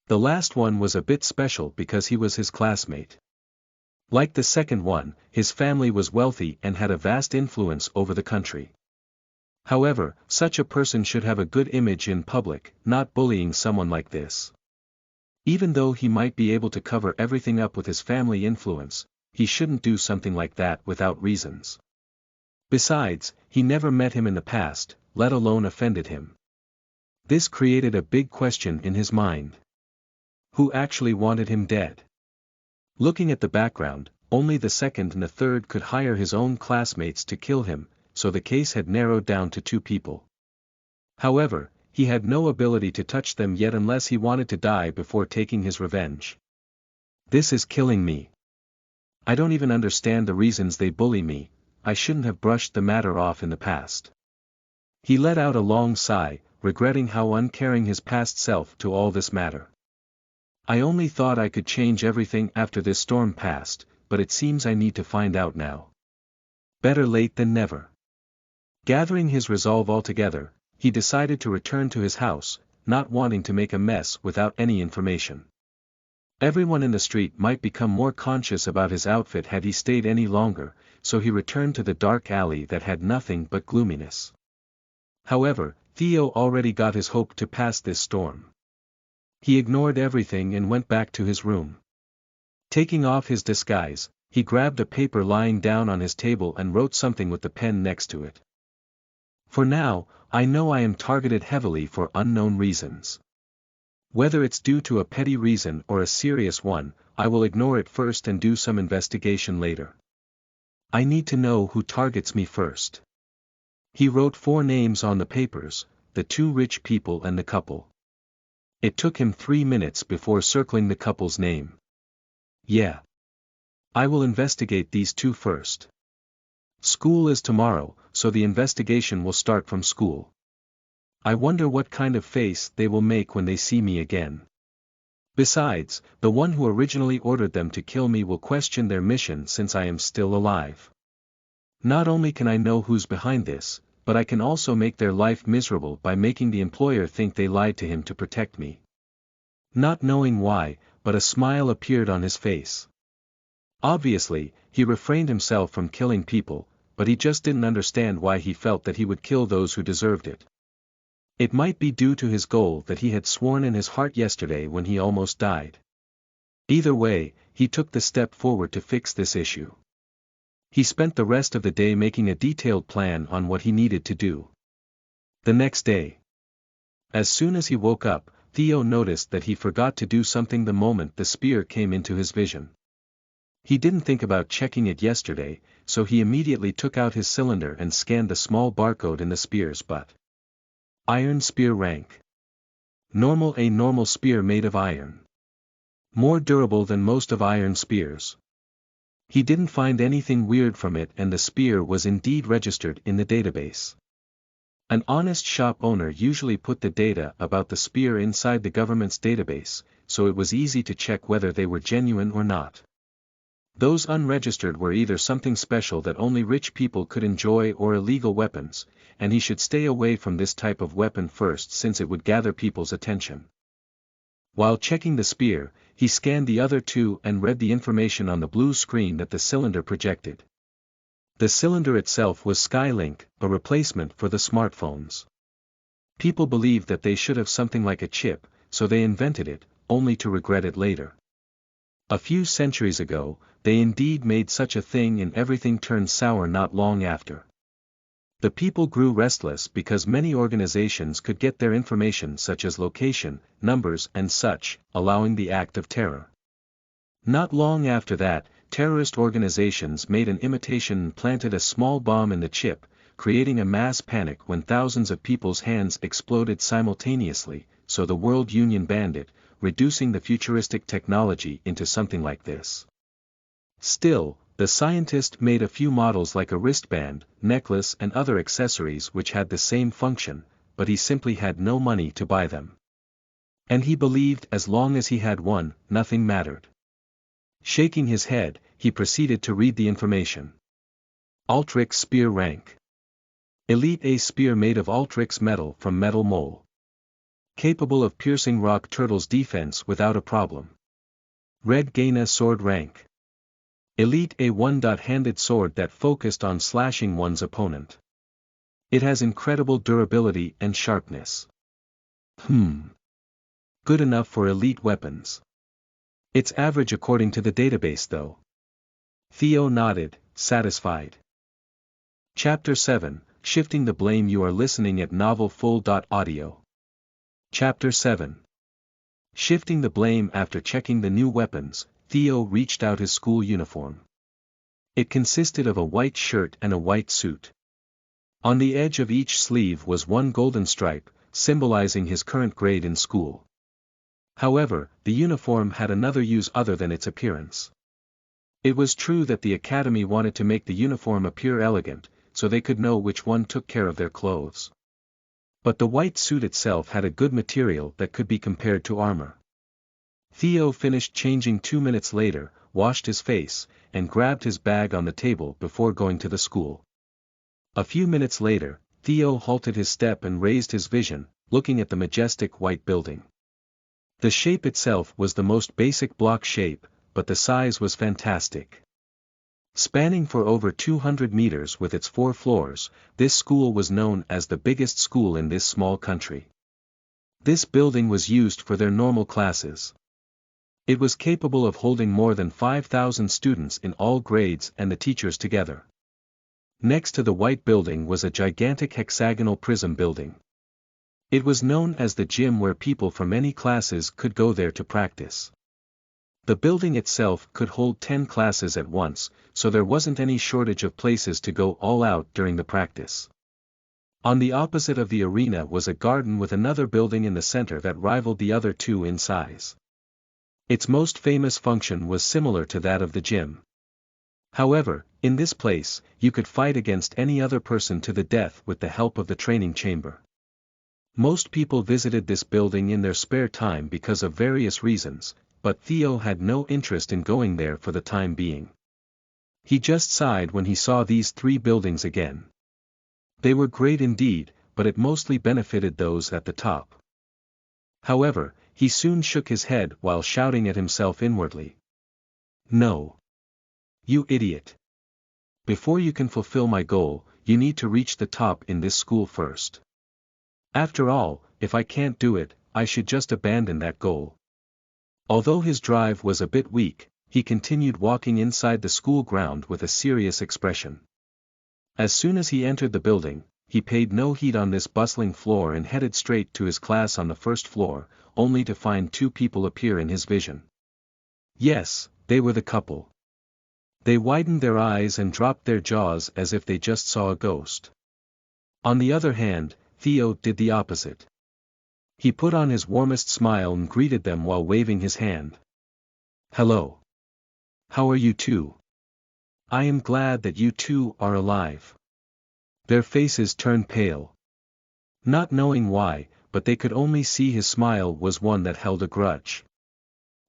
The last one was a bit special because he was his classmate. Like the second one, his family was wealthy and had a vast influence over the country. However, such a person should have a good image in public, not bullying someone like this. Even though he might be able to cover everything up with his family influence, he shouldn't do something like that without reasons. Besides, he never met him in the past, let alone offended him. This created a big question in his mind. Who actually wanted him dead? Looking at the background, only the second and the third could hire his own classmates to kill him, so the case had narrowed down to 2 people. However, he had no ability to touch them yet unless he wanted to die before taking his revenge. This is killing me. I don't even understand the reasons they bully me. I shouldn't have brushed the matter off in the past. He let out a long sigh, regretting how uncaring his past self to all this matter. I only thought I could change everything after this storm passed, but it seems I need to find out now. Better late than never. Gathering his resolve altogether, he decided to return to his house, not wanting to make a mess without any information. Everyone in the street might become more conscious about his outfit had he stayed any longer, so he returned to the dark alley that had nothing but gloominess. However, Theo already got his hope to pass this storm. He ignored everything and went back to his room. Taking off his disguise, he grabbed a paper lying down on his table and wrote something with the pen next to it. For now, I know I am targeted heavily for unknown reasons. Whether it's due to a petty reason or a serious one, I will ignore it first and do some investigation later. I need to know who targets me first. He wrote 4 names on the papers, the 2 rich people and the couple. It took him 3 minutes before circling the couple's name. Yeah. I will investigate these 2 first. School is tomorrow, so the investigation will start from school. I wonder what kind of face they will make when they see me again. Besides, the one who originally ordered them to kill me will question their mission since I am still alive. Not only can I know who's behind this, but I can also make their life miserable by making the employer think they lied to him to protect me. Not knowing why, but a smile appeared on his face. Obviously, he refrained himself from killing people, but he just didn't understand why he felt that he would kill those who deserved it. It might be due to his goal that he had sworn in his heart yesterday when he almost died. Either way, he took the step forward to fix this issue. He spent the rest of the day making a detailed plan on what he needed to do. The next day, as soon as he woke up, Theo noticed that he forgot to do something the moment the spear came into his vision. He didn't think about checking it yesterday, so he immediately took out his cylinder and scanned the small barcode in the spear's butt. Iron spear rank. Normal, a normal spear made of iron. More durable than most of iron spears. He didn't find anything weird from it, and the spear was indeed registered in the database. An honest shop owner usually put the data about the spear inside the government's database, so it was easy to check whether they were genuine or not. Those unregistered were either something special that only rich people could enjoy or illegal weapons, and he should stay away from this type of weapon first since it would gather people's attention. While checking the spear, he scanned the other two and read the information on the blue screen that the cylinder projected. The cylinder itself was Skylink, a replacement for the smartphones. People believed that they should have something like a chip, so they invented it, only to regret it later. A few centuries ago, they indeed made such a thing, and everything turned sour not long after. The people grew restless because many organizations could get their information such as location, numbers and such, allowing the act of terror. Not long after that, terrorist organizations made an imitation and planted a small bomb in the chip, creating a mass panic when thousands of people's hands exploded simultaneously, so the World Union banned it, reducing the futuristic technology into something like this. Still, the scientist made a few models like a wristband, necklace and other accessories which had the same function, but he simply had no money to buy them. And he believed as long as he had one, nothing mattered. Shaking his head, he proceeded to read the information. Ultrix spear rank. Elite, a spear made of Ultrix metal from metal mole. Capable of piercing rock turtles' defense without a problem. Red Gaina sword rank. Elite, a one-handed sword that focused on slashing one's opponent. It has incredible durability and sharpness. Good enough for elite weapons. It's average according to the database though. Theo nodded, satisfied. Chapter 7, Shifting the Blame. You are listening at novelfull.audio. Chapter 7. Shifting the blame. After checking the new weapons, Theo reached out his school uniform. It consisted of a white shirt and a white suit. On the edge of each sleeve was one golden stripe, symbolizing his current grade in school. However, the uniform had another use other than its appearance. It was true that the academy wanted to make the uniform appear elegant, so they could know which one took care of their clothes. But the white suit itself had a good material that could be compared to armor. Theo finished changing 2 minutes later, washed his face, and grabbed his bag on the table before going to the school. A few minutes later, Theo halted his step and raised his vision, looking at the majestic white building. The shape itself was the most basic block shape, but the size was fantastic. Spanning for over 200 meters with its 4 floors, this school was known as the biggest school in this small country. This building was used for their normal classes. It was capable of holding more than 5,000 students in all grades and the teachers together. Next to the white building was a gigantic hexagonal prism building. It was known as the gym, where people from any classes could go there to practice. The building itself could hold 10 classes at once, so there wasn't any shortage of places to go all out during the practice. On the opposite of the arena was a garden with another building in the center that rivaled the other two in size. Its most famous function was similar to that of the gym. However, in this place, you could fight against any other person to the death with the help of the training chamber. Most people visited this building in their spare time because of various reasons, but Theo had no interest in going there for the time being. He just sighed when he saw these 3 buildings again. They were great indeed, but it mostly benefited those at the top. However, he soon shook his head while shouting at himself inwardly. No. You idiot. Before you can fulfill my goal, you need to reach the top in this school first. After all, if I can't do it, I should just abandon that goal. Although his drive was a bit weak, he continued walking inside the school ground with a serious expression. As soon as he entered the building, he paid no heed on this bustling floor and headed straight to his class on the first floor, only to find two people appear in his vision. Yes, they were the couple. They widened their eyes and dropped their jaws as if they just saw a ghost. On the other hand, Theo did the opposite. He put on his warmest smile and greeted them while waving his hand. Hello. How are you two? I am glad that you two are alive. Their faces turned pale. Not knowing why, but they could only see his smile was one that held a grudge.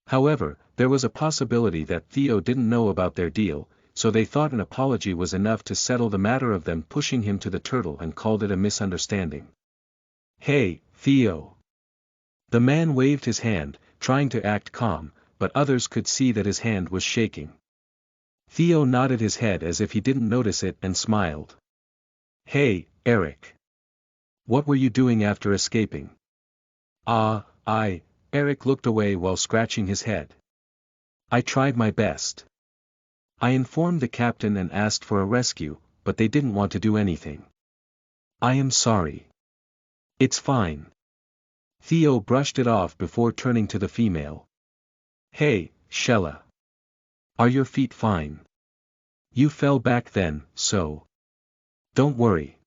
However, there was a possibility that Theo didn't know about their deal, so they thought an apology was enough to settle the matter of them pushing him to the turtle and called it a misunderstanding. Hey, Theo. The man waved his hand, trying to act calm, but others could see that his hand was shaking. Theo nodded his head as if he didn't notice it and smiled. Hey, Eric. What were you doing after escaping? Eric looked away while scratching his head. I tried my best. I informed the captain and asked for a rescue, but they didn't want to do anything. I am sorry. It's fine. Theo brushed it off before turning to the female. Hey, Shella. Are your feet fine? You fell back then, so. Don't worry.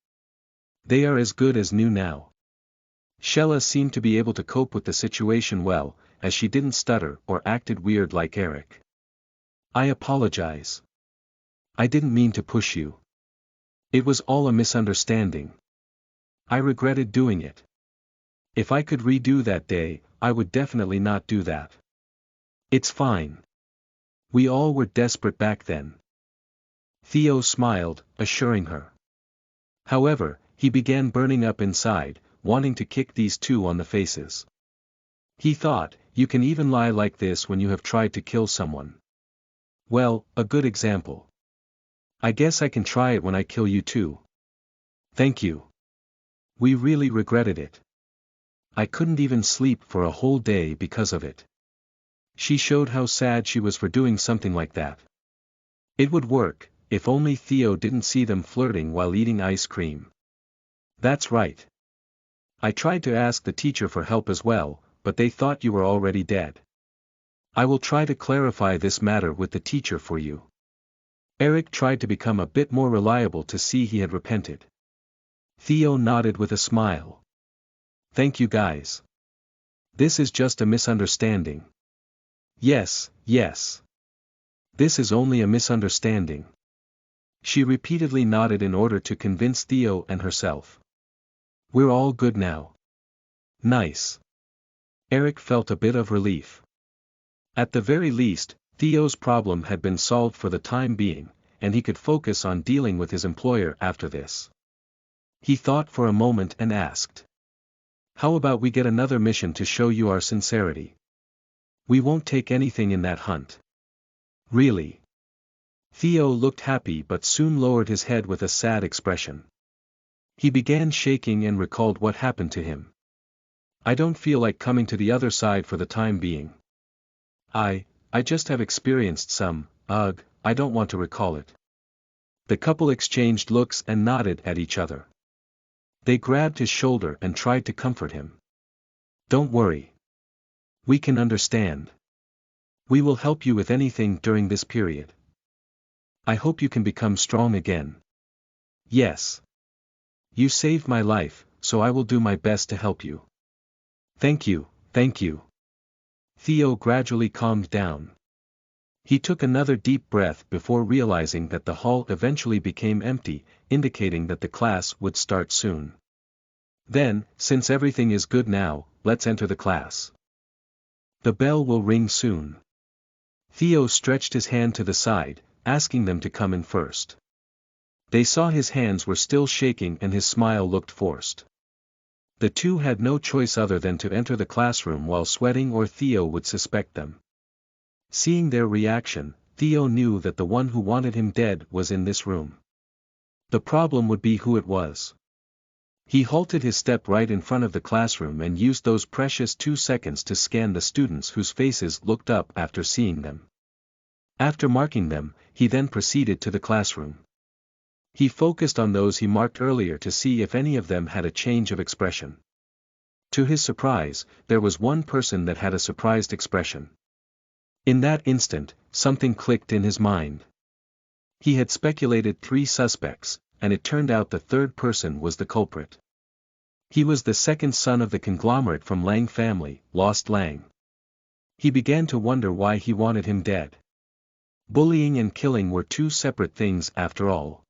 They are as good as new now. Shella seemed to be able to cope with the situation well, as she didn't stutter or acted weird like Eric. I apologize. I didn't mean to push you. It was all a misunderstanding. I regretted doing it. If I could redo that day, I would definitely not do that. It's fine. We all were desperate back then. Theo smiled, assuring her. However, he began burning up inside, wanting to kick these two on the faces. He thought, you can even lie like this when you have tried to kill someone. Well, a good example. I guess I can try it when I kill you too. Thank you. We really regretted it. I couldn't even sleep for a whole day because of it. She showed how sad she was for doing something like that. It would work, if only Theo didn't see them flirting while eating ice cream. That's right. I tried to ask the teacher for help as well, but they thought you were already dead. I will try to clarify this matter with the teacher for you. Eric tried to become a bit more reliable to see he had repented. Theo nodded with a smile. Thank you guys. This is just a misunderstanding. Yes. This is only a misunderstanding. She repeatedly nodded in order to convince Theo and herself. We're all good now. Nice. Eric felt a bit of relief. At the very least, Theo's problem had been solved for the time being, and he could focus on dealing with his employer after this. He thought for a moment and asked. How about we get another mission to show you our sincerity? We won't take anything in that hunt. Really? Theo looked happy but soon lowered his head with a sad expression. He began shaking and recalled what happened to him. I don't feel like coming to the other side for the time being. I just have experienced some, I don't want to recall it. The couple exchanged looks and nodded at each other. They grabbed his shoulder and tried to comfort him. Don't worry. We can understand. We will help you with anything during this period. I hope you can become strong again. Yes. You saved my life, so I will do my best to help you. Thank you. Theo gradually calmed down. He took another deep breath before realizing that the hall eventually became empty, indicating that the class would start soon. Then, since everything is good now, let's enter the class. The bell will ring soon. Theo stretched his hand to the side, asking them to come in first. They saw his hands were still shaking and his smile looked forced. The two had no choice other than to enter the classroom while sweating or Theo would suspect them. Seeing their reaction, Theo knew that the one who wanted him dead was in this room. The problem would be who it was. He halted his step right in front of the classroom and used those precious 2 seconds to scan the students whose faces looked up after seeing them. After marking them, he then proceeded to the classroom. He focused on those he marked earlier to see if any of them had a change of expression. To his surprise, there was one person that had a surprised expression. In that instant, something clicked in his mind. He had speculated 3 suspects, and it turned out the third person was the culprit. He was the second son of the conglomerate from Lang family, Lost Lang. He began to wonder why he wanted him dead. Bullying and killing were 2 separate things after all.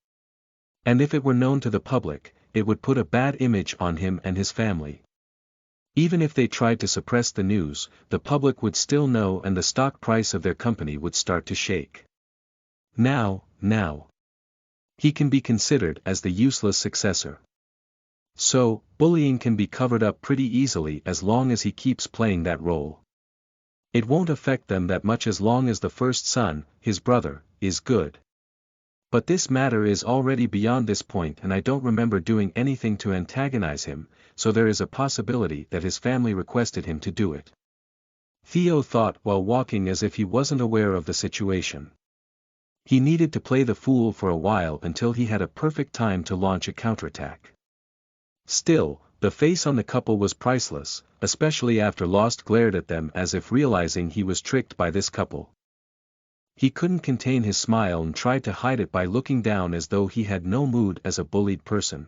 And if it were known to the public, it would put a bad image on him and his family. Even if they tried to suppress the news, the public would still know and the stock price of their company would start to shake. Now, he can be considered as the useless successor. So, bullying can be covered up pretty easily as long as he keeps playing that role. It won't affect them that much as long as the first son, his brother, is good. But this matter is already beyond this point and I don't remember doing anything to antagonize him, so there is a possibility that his family requested him to do it. Theo thought while walking as if he wasn't aware of the situation. He needed to play the fool for a while until he had a perfect time to launch a counterattack. Still, the face on the couple was priceless, especially after Lost glared at them as if realizing he was tricked by this couple. He couldn't contain his smile and tried to hide it by looking down as though he had no mood as a bullied person.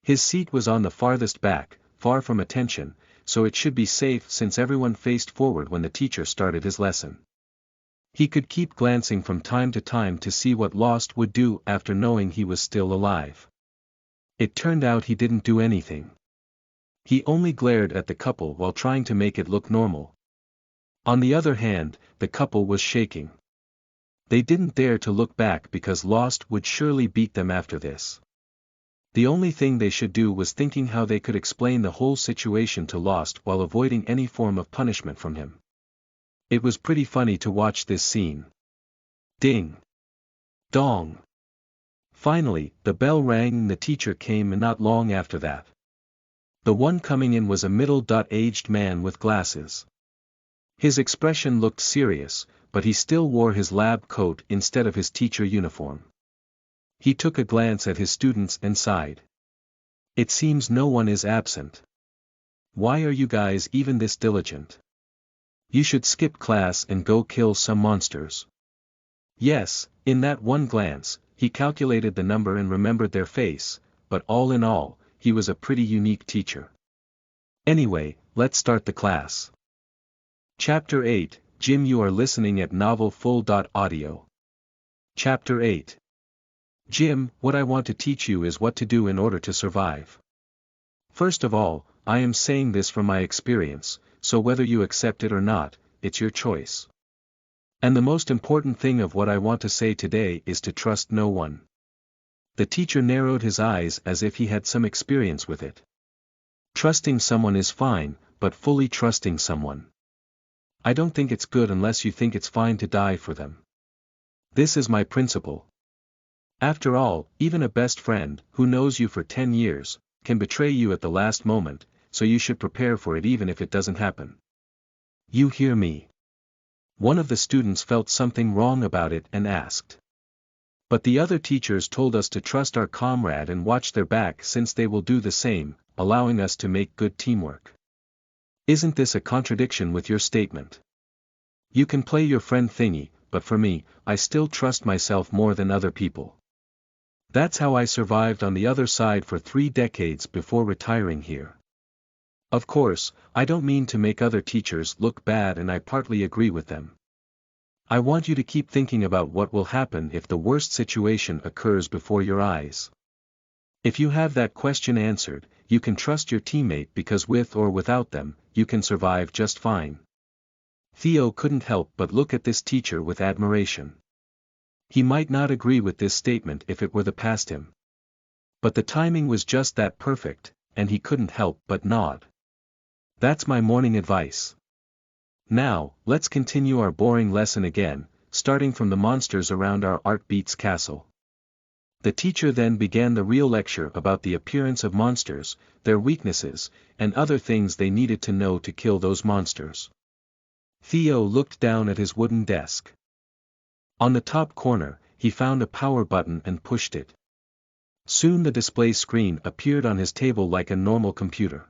His seat was on the farthest back, far from attention, so it should be safe since everyone faced forward when the teacher started his lesson. He could keep glancing from time to time to see what Lost would do after knowing he was still alive. It turned out he didn't do anything. He only glared at the couple while trying to make it look normal. On the other hand, the couple was shaking. They didn't dare to look back because Lost would surely beat them after this. The only thing they should do was thinking how they could explain the whole situation to Lost while avoiding any form of punishment from him. It was pretty funny to watch this scene. Ding! Dong! Finally, the bell rang and the teacher came, and not long after that. The one coming in was a middle-aged man with glasses. His expression looked serious, but he still wore his lab coat instead of his teacher uniform. He took a glance at his students and sighed. It seems no one is absent. Why are you guys even this diligent? You should skip class and go kill some monsters. Yes, in that one glance, he calculated the number and remembered their face, but all in all, he was a pretty unique teacher. Anyway, let's start the class. Chapter 8, Jim, you are listening at novelfull.audio. Chapter 8. Jim, what I want to teach you is what to do in order to survive. First of all, I am saying this from my experience, so whether you accept it or not, it's your choice. And the most important thing of what I want to say today is to trust no one. The teacher narrowed his eyes as if he had some experience with it. Trusting someone is fine, but fully trusting someone, I don't think it's good unless you think it's fine to die for them. This is my principle. After all, even a best friend, who knows you for 10 years, can betray you at the last moment, so you should prepare for it even if it doesn't happen. You hear me? One of the students felt something wrong about it and asked. But the other teachers told us to trust our comrade and watch their back since they will do the same, allowing us to make good teamwork. Isn't this a contradiction with your statement? You can play your friend thingy, but for me, I still trust myself more than other people. That's how I survived on the other side for 3 decades before retiring here. Of course, I don't mean to make other teachers look bad, and I partly agree with them. I want you to keep thinking about what will happen if the worst situation occurs before your eyes. If you have that question answered, you can trust your teammate because with or without them, you can survive just fine. Theo couldn't help but look at this teacher with admiration. He might not agree with this statement if it were the past him. But the timing was just that perfect, and he couldn't help but nod. That's my morning advice. Now, let's continue our boring lesson again, starting from the monsters around our Art Beats castle. The teacher then began the real lecture about the appearance of monsters, their weaknesses, and other things they needed to know to kill those monsters. Theo looked down at his wooden desk. On the top corner, he found a power button and pushed it. Soon the display screen appeared on his table like a normal computer.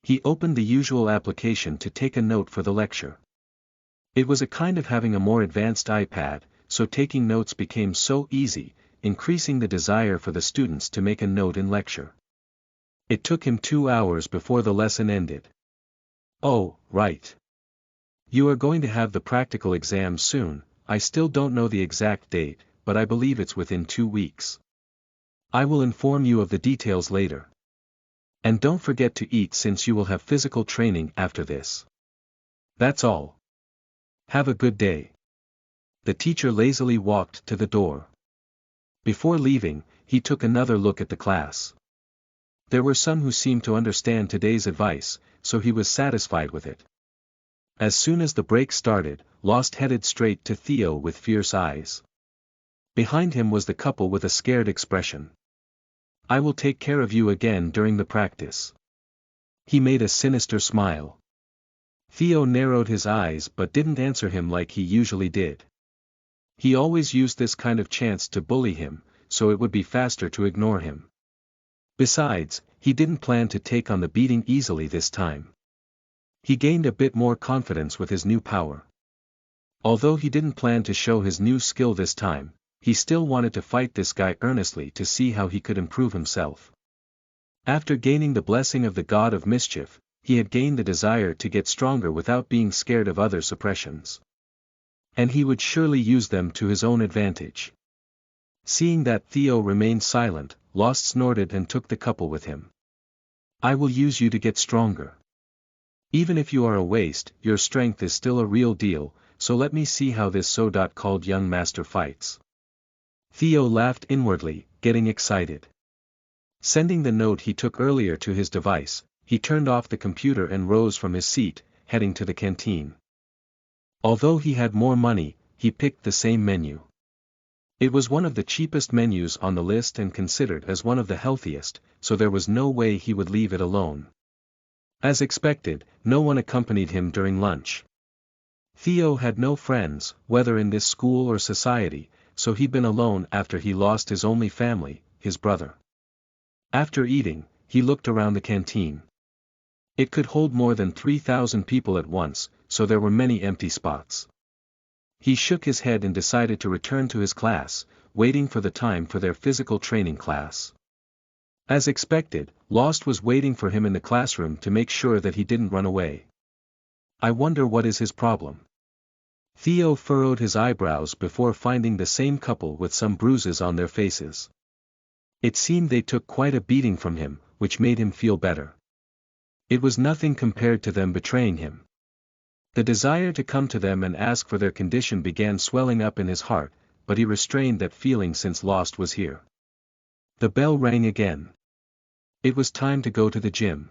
He opened the usual application to take a note for the lecture. It was a kind of having a more advanced iPad, so taking notes became so easy, increasing the desire for the students to make a note in lecture. It took him 2 hours before the lesson ended. Oh, right. You are going to have the practical exam soon. I still don't know the exact date, but I believe it's within 2 weeks. I will inform you of the details later. And don't forget to eat since you will have physical training after this. That's all. Have a good day. The teacher lazily walked to the door. Before leaving, he took another look at the class. There were some who seemed to understand today's advice, so he was satisfied with it. As soon as the break started, Lost headed straight to Theo with fierce eyes. Behind him was the couple with a scared expression. I will take care of you again during the practice. He made a sinister smile. Theo narrowed his eyes but didn't answer him like he usually did. He always used this kind of chance to bully him, so it would be faster to ignore him. Besides, he didn't plan to take on the beating easily this time. He gained a bit more confidence with his new power. Although he didn't plan to show his new skill this time, he still wanted to fight this guy earnestly to see how he could improve himself. After gaining the blessing of the God of Mischief, he had gained the desire to get stronger without being scared of other suppressions. And he would surely use them to his own advantage. Seeing that Theo remained silent, Lost snorted and took the couple with him. I will use you to get stronger. Even if you are a waste, your strength is still a real deal, so let me see how this so-called young master fights. Theo laughed inwardly, getting excited. Sending the note he took earlier to his device, he turned off the computer and rose from his seat, heading to the canteen. Although he had more money, he picked the same menu. It was one of the cheapest menus on the list and considered as one of the healthiest, so there was no way he would leave it alone. As expected, no one accompanied him during lunch. Theo had no friends, whether in this school or society, so he'd been alone after he lost his only family, his brother. After eating, he looked around the canteen. It could hold more than 3,000 people at once, so there were many empty spots. He shook his head and decided to return to his class, waiting for the time for their physical training class. As expected, Lost was waiting for him in the classroom to make sure that he didn't run away. I wonder what is his problem. Theo furrowed his eyebrows before finding the same couple with some bruises on their faces. It seemed they took quite a beating from him, which made him feel better. It was nothing compared to them betraying him. The desire to come to them and ask for their condition began swelling up in his heart, but he restrained that feeling since Lost was here. The bell rang again. It was time to go to the gym.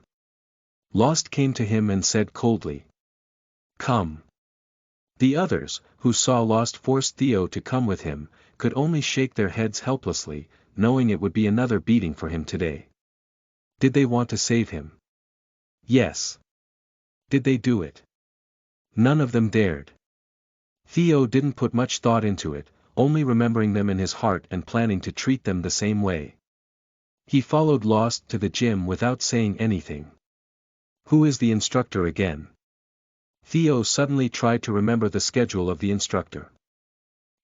Lost came to him and said coldly, "Come." The others, who saw Lost force Theo to come with him, could only shake their heads helplessly, knowing it would be another beating for him today. Did they want to save him? Yes. Did they do it? None of them dared. Theo didn't put much thought into it, only remembering them in his heart and planning to treat them the same way. He followed Lost to the gym without saying anything. Who is the instructor again? Theo suddenly tried to remember the schedule of the instructor.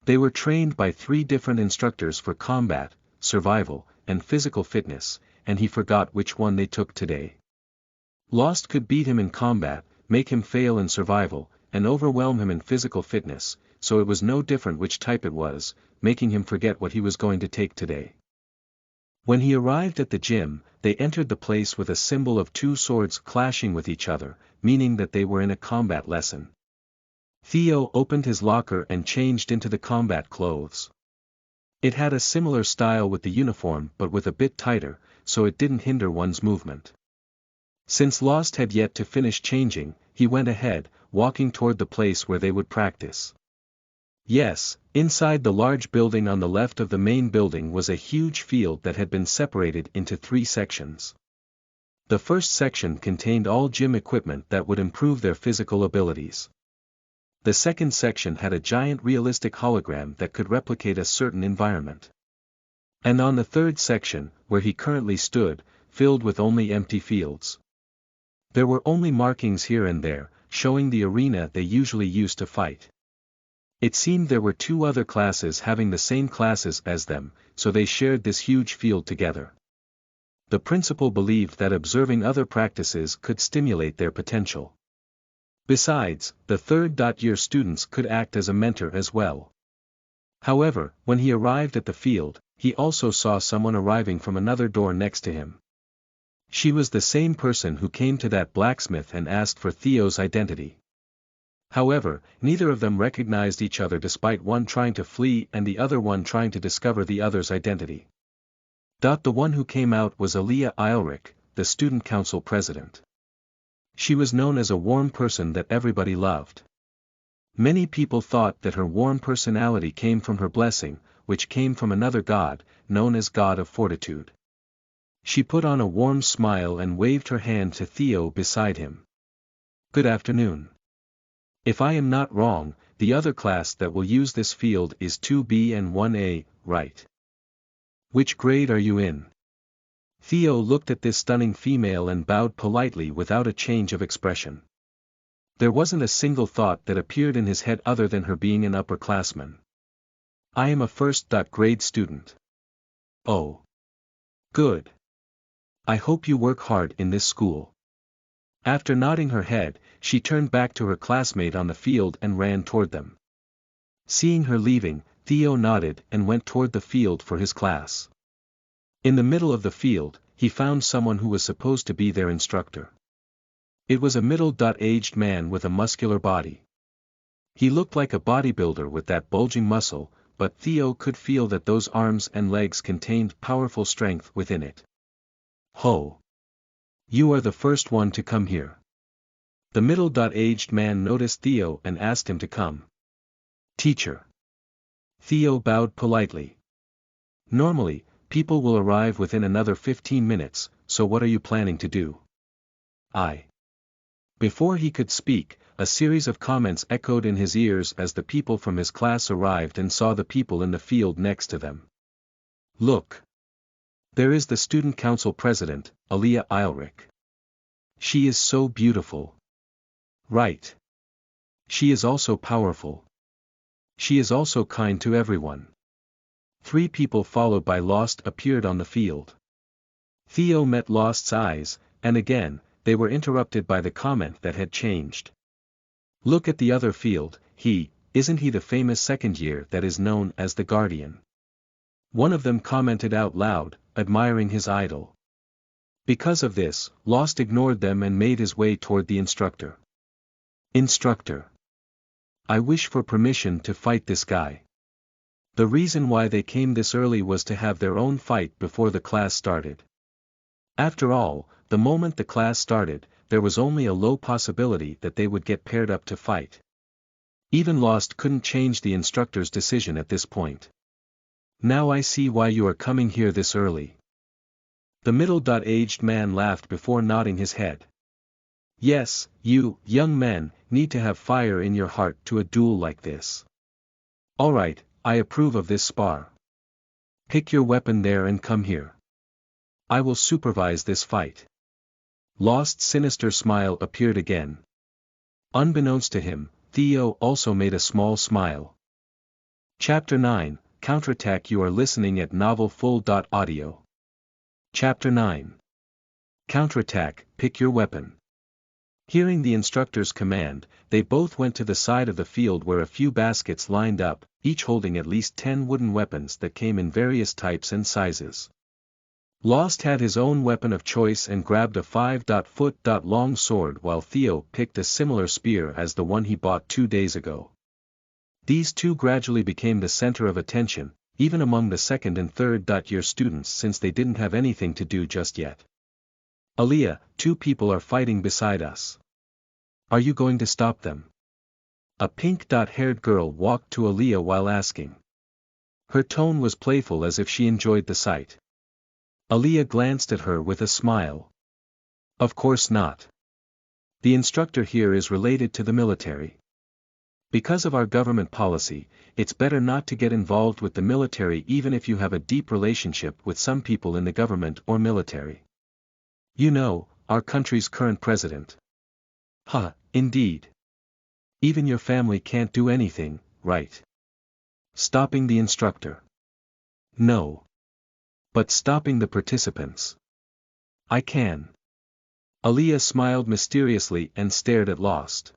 They were trained by 3 different instructors for combat, survival, and physical fitness, and he forgot which one they took today. Lost could beat him in combat, make him fail in survival, and overwhelm him in physical fitness, so it was no different which type it was, making him forget what he was going to take today. When he arrived at the gym, they entered the place with a symbol of 2 swords clashing with each other, meaning that they were in a combat lesson. Theo opened his locker and changed into the combat clothes. It had a similar style with the uniform but with a bit tighter, so it didn't hinder one's movement. Since Lost had yet to finish changing, he went ahead, walking toward the place where they would practice. Yes, inside the large building on the left of the main building was a huge field that had been separated into 3 sections. The first section contained all gym equipment that would improve their physical abilities. The second section had a giant realistic hologram that could replicate a certain environment. And on the third section, where he currently stood, filled with only empty fields. There were only markings here and there, showing the arena they usually used to fight. It seemed there were 2 other classes having the same classes as them, so they shared this huge field together. The principal believed that observing other practices could stimulate their potential. Besides, the third-year students could act as a mentor as well. However, when he arrived at the field, he also saw someone arriving from another door next to him. She was the same person who came to that blacksmith and asked for Theo's identity. However, neither of them recognized each other despite one trying to flee and the other one trying to discover the other's identity. The one who came out was Aaliyah Eilrich, the student council president. She was known as a warm person that everybody loved. Many people thought that her warm personality came from her blessing, which came from another god, known as God of Fortitude. She put on a warm smile and waved her hand to Theo beside him. Good afternoon. If I am not wrong, the other class that will use this field is 2B and 1A, right? Which grade are you in? Theo looked at this stunning female and bowed politely without a change of expression. There wasn't a single thought that appeared in his head other than her being an upperclassman. I am a first-grade student. Oh. Good. I hope you work hard in this school. After nodding her head, she turned back to her classmate on the field and ran toward them. Seeing her leaving, Theo nodded and went toward the field for his class. In the middle of the field, he found someone who was supposed to be their instructor. It was a middle-aged man with a muscular body. He looked like a bodybuilder with that bulging muscle, but Theo could feel that those arms and legs contained powerful strength within it. Ho! You are the first one to come here. The middle-aged man noticed Theo and asked him to come. Teacher. Theo bowed politely. Normally, people will arrive within another 15 minutes, so what are you planning to do? Before he could speak, a series of comments echoed in his ears as the people from his class arrived and saw the people in the field next to them. Look! There is the student council president, Aaliyah Eilrich. She is so beautiful. Right. She is also powerful. She is also kind to everyone. 3 people followed by Lost appeared on the field. Theo met Lost's eyes, and again, they were interrupted by the comment that had changed. Look at the other field, isn't he the famous second year that is known as the Guardian? One of them commented out loud, admiring his idol. Because of this, Lost ignored them and made his way toward the instructor. Instructor. I wish for permission to fight this guy. The reason why they came this early was to have their own fight before the class started. After all, the moment the class started, there was only a low possibility that they would get paired up to fight. Even Lost couldn't change the instructor's decision at this point. Now I see why you are coming here this early. The middle-aged man laughed before nodding his head. Yes, you, young men, need to have fire in your heart to a duel like this. Alright, I approve of this spar. Pick your weapon there and come here. I will supervise this fight. Lost's sinister smile appeared again. Unbeknownst to him, Theo also made a small smile. Chapter 9, Counterattack. You are listening at novelfull.audio. Chapter 9. Counterattack, pick your weapon. Hearing the instructor's command, they both went to the side of the field where a few baskets lined up, each holding at least 10 wooden weapons that came in various types and sizes. Lost had his own weapon of choice and grabbed a 5-foot-long sword while Theo picked a similar spear as the one he bought 2 days ago. These two gradually became the center of attention, even among the second and third-year students since they didn't have anything to do just yet. Aaliyah, 2 people are fighting beside us. Are you going to stop them? A pink-haired girl walked to Aaliyah while asking. Her tone was playful as if she enjoyed the sight. Aaliyah glanced at her with a smile. Of course not. The instructor here is related to the military. Because of our government policy, it's better not to get involved with the military even if you have a deep relationship with some people in the government or military. You know, our country's current president. Huh, indeed. Even your family can't do anything, right? Stopping the instructor. No. But stopping the participants. I can. Aaliyah smiled mysteriously and stared at Lost.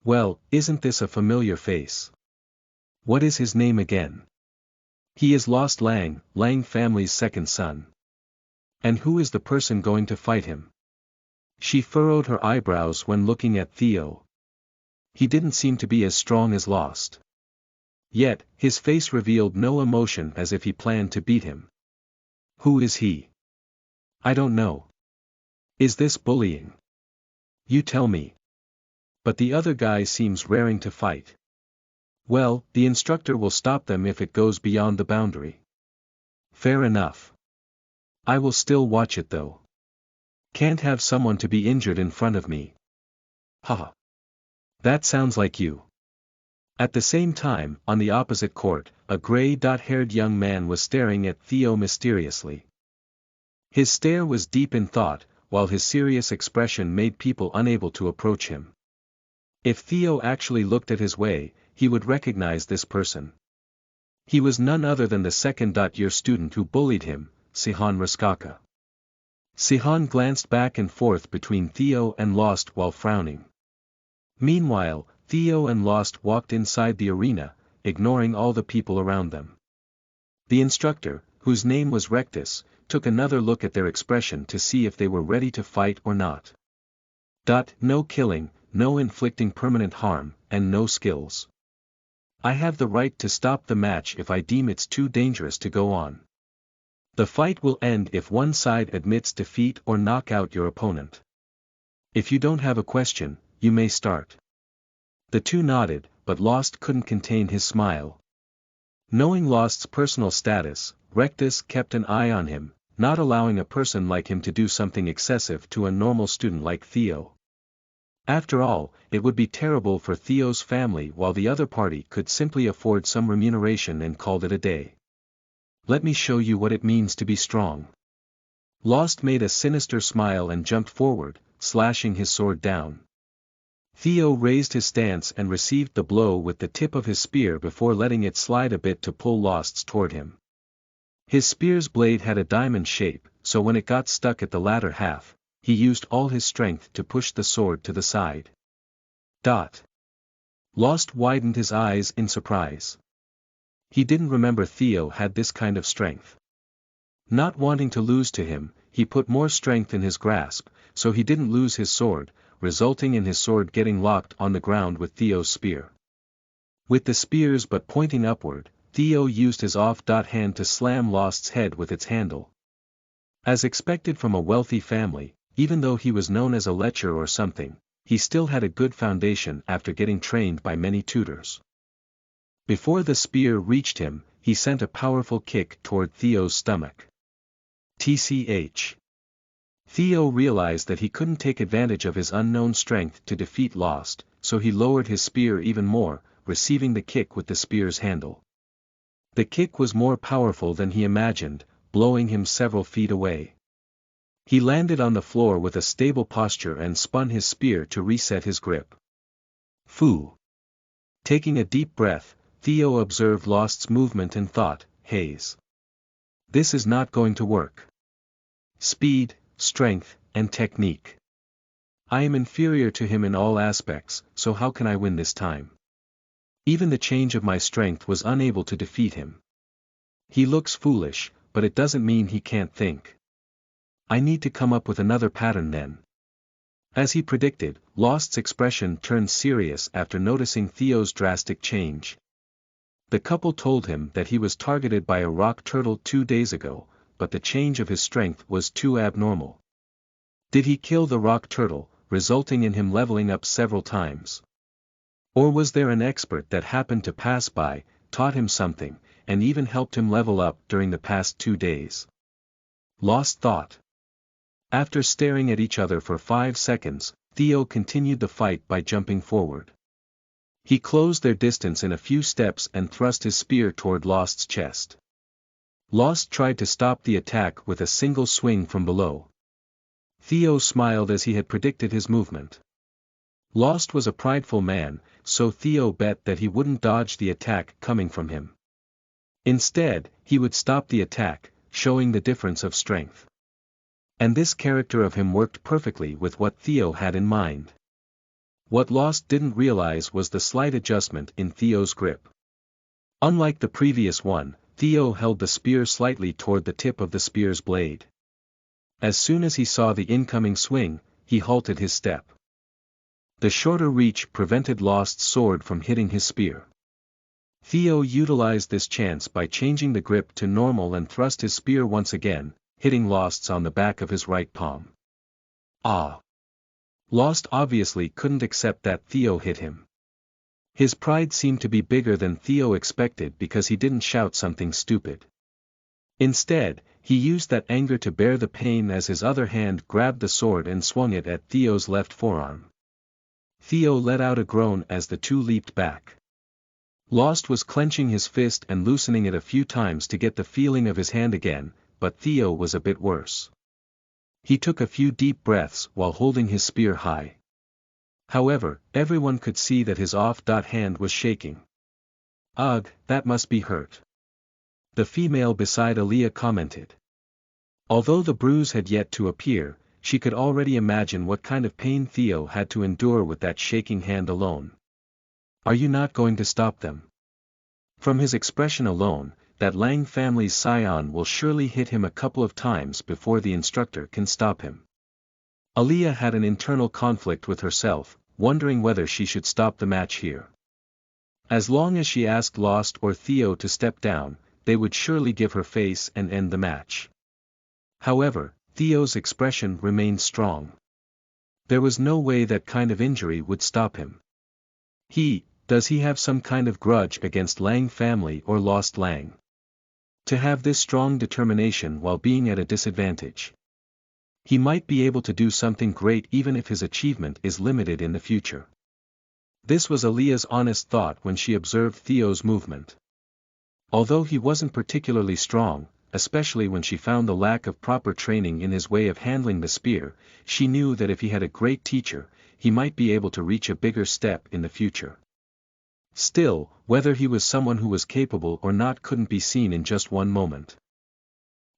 Well, isn't this a familiar face? What is his name again? He is Lost Lang, Lang family's second son. And who is the person going to fight him? She furrowed her eyebrows when looking at Theo. He didn't seem to be as strong as Lost. Yet, his face revealed no emotion as if he planned to beat him. Who is he? I don't know. Is this bullying? You tell me. But the other guy seems raring to fight. Well, the instructor will stop them if it goes beyond the boundary. Fair enough. I will still watch it though. Can't have someone to be injured in front of me. Haha. That sounds like you. At the same time, on the opposite court, a gray-haired young man was staring at Theo mysteriously. His stare was deep in thought, while his serious expression made people unable to approach him. If Theo actually looked at his way, he would recognize this person. He was none other than the second-year student who bullied him, Sihan Raskaka. Sihan glanced back and forth between Theo and Lost while frowning. Meanwhile, Theo and Lost walked inside the arena, ignoring all the people around them. The instructor, whose name was Rectus, took another look at their expression to see if they were ready to fight or not. No killing, no inflicting permanent harm, and no skills. I have the right to stop the match if I deem it's too dangerous to go on. The fight will end if one side admits defeat or knock out your opponent. If you don't have a question, you may start. The two nodded, but Lost couldn't contain his smile. Knowing Lost's personal status, Rectus kept an eye on him, not allowing a person like him to do something excessive to a normal student like Theo. After all, it would be terrible for Theo's family while the other party could simply afford some remuneration and called it a day. Let me show you what it means to be strong. Lost made a sinister smile and jumped forward, slashing his sword down. Theo raised his stance and received the blow with the tip of his spear before letting it slide a bit to pull Lost's toward him. His spear's blade had a diamond shape, so when it got stuck at the latter half, he used all his strength to push the sword to the side. Lost widened his eyes in surprise. He didn't remember Theo had this kind of strength. Not wanting to lose to him, he put more strength in his grasp, so he didn't lose his sword, resulting in his sword getting locked on the ground with Theo's spear. With the spear's butt pointing upward, Theo used his off-hand to slam Lost's head with its handle. As expected from a wealthy family, even though he was known as a lecher or something, he still had a good foundation after getting trained by many tutors. Before the spear reached him, he sent a powerful kick toward Theo's stomach. TCH. Theo realized that he couldn't take advantage of his unknown strength to defeat Lost, so he lowered his spear even more, receiving the kick with the spear's handle. The kick was more powerful than he imagined, blowing him several feet away. He landed on the floor with a stable posture and spun his spear to reset his grip. Phew. Taking a deep breath, Theo observed Lost's movement and thought, Haze. This is not going to work. Speed, strength, and technique. I am inferior to him in all aspects, so how can I win this time? Even the change of my strength was unable to defeat him. He looks foolish, but it doesn't mean he can't think. I need to come up with another pattern then. As he predicted, Lost's expression turned serious after noticing Theo's drastic change. The couple told him that he was targeted by a rock turtle 2 days ago, but the change of his strength was too abnormal. Did he kill the rock turtle, resulting in him leveling up several times? Or was there an expert that happened to pass by, taught him something, and even helped him level up during the past 2 days? Lost thought. After staring at each other for 5 seconds, Theo continued the fight by jumping forward. He closed their distance in a few steps and thrust his spear toward Lost's chest. Lost tried to stop the attack with a single swing from below. Theo smiled as he had predicted his movement. Lost was a prideful man, so Theo bet that he wouldn't dodge the attack coming from him. Instead, he would stop the attack, showing the difference of strength. And this character of him worked perfectly with what Theo had in mind. What Lost didn't realize was the slight adjustment in Theo's grip. Unlike the previous one, Theo held the spear slightly toward the tip of the spear's blade. As soon as he saw the incoming swing, he halted his step. The shorter reach prevented Lost's sword from hitting his spear. Theo utilized this chance by changing the grip to normal and thrust his spear once again, hitting Lost's on the back of his right palm. Ah! Lost obviously couldn't accept that Theo hit him. His pride seemed to be bigger than Theo expected because he didn't shout something stupid. Instead, he used that anger to bear the pain as his other hand grabbed the sword and swung it at Theo's left forearm. Theo let out a groan as the two leaped back. Lost was clenching his fist and loosening it a few times to get the feeling of his hand again, but Theo was a bit worse. He took a few deep breaths while holding his spear high. However, everyone could see that his off-hand was shaking. Ugh, that must be hurt. The female beside Aaliyah commented. Although the bruise had yet to appear, she could already imagine what kind of pain Theo had to endure with that shaking hand alone. Are you not going to stop them? From his expression alone, that Lang family's scion will surely hit him a couple of times before the instructor can stop him. Aaliyah had an internal conflict with herself, wondering whether she should stop the match here. As long as she asked Lost or Theo to step down, they would surely give her face and end the match. However, Theo's expression remained strong. There was no way that kind of injury would stop him. Does he have some kind of grudge against Lang family or Lost Lang? To have this strong determination while being at a disadvantage. He might be able to do something great even if his achievement is limited in the future. This was Aaliyah's honest thought when she observed Theo's movement. Although he wasn't particularly strong, especially when she found the lack of proper training in his way of handling the spear, she knew that if he had a great teacher, he might be able to reach a bigger step in the future. Still, whether he was someone who was capable or not couldn't be seen in just one moment.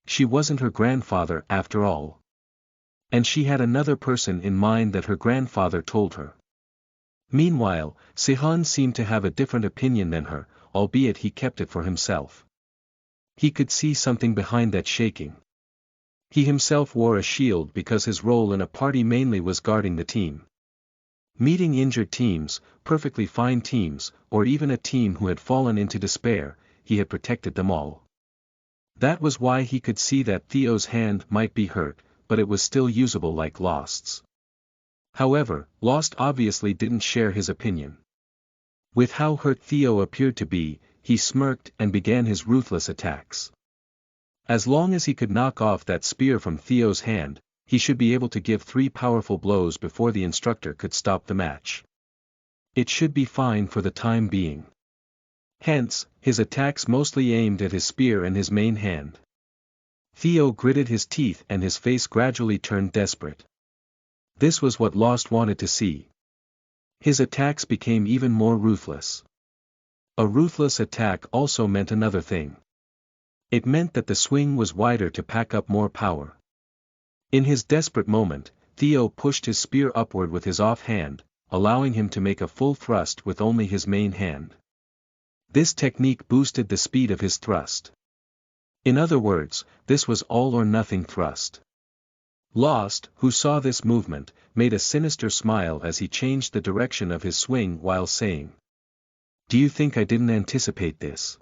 She wasn't her grandfather after all. And she had another person in mind that her grandfather told her. Meanwhile, Sihan seemed to have a different opinion than her, albeit he kept it for himself. He could see something behind that shaking. He himself wore a shield because his role in a party mainly was guarding the team. Meeting injured teams, perfectly fine teams, or even a team who had fallen into despair, he had protected them all. That was why he could see that Theo's hand might be hurt, but it was still usable like Lost's. However, Lost obviously didn't share his opinion. With how hurt Theo appeared to be, he smirked and began his ruthless attacks. As long as he could knock off that spear from Theo's hand, he should be able to give 3 powerful blows before the instructor could stop the match. It should be fine for the time being. Hence, his attacks mostly aimed at his spear and his main hand. Theo gritted his teeth and his face gradually turned desperate. This was what Lost wanted to see. His attacks became even more ruthless. A ruthless attack also meant another thing. It meant that the swing was wider to pack up more power. In his desperate moment, Theo pushed his spear upward with his offhand, allowing him to make a full thrust with only his main hand. This technique boosted the speed of his thrust. In other words, this was all or nothing thrust. Lost, who saw this movement, made a sinister smile as he changed the direction of his swing while saying, "Do you think I didn't anticipate this?"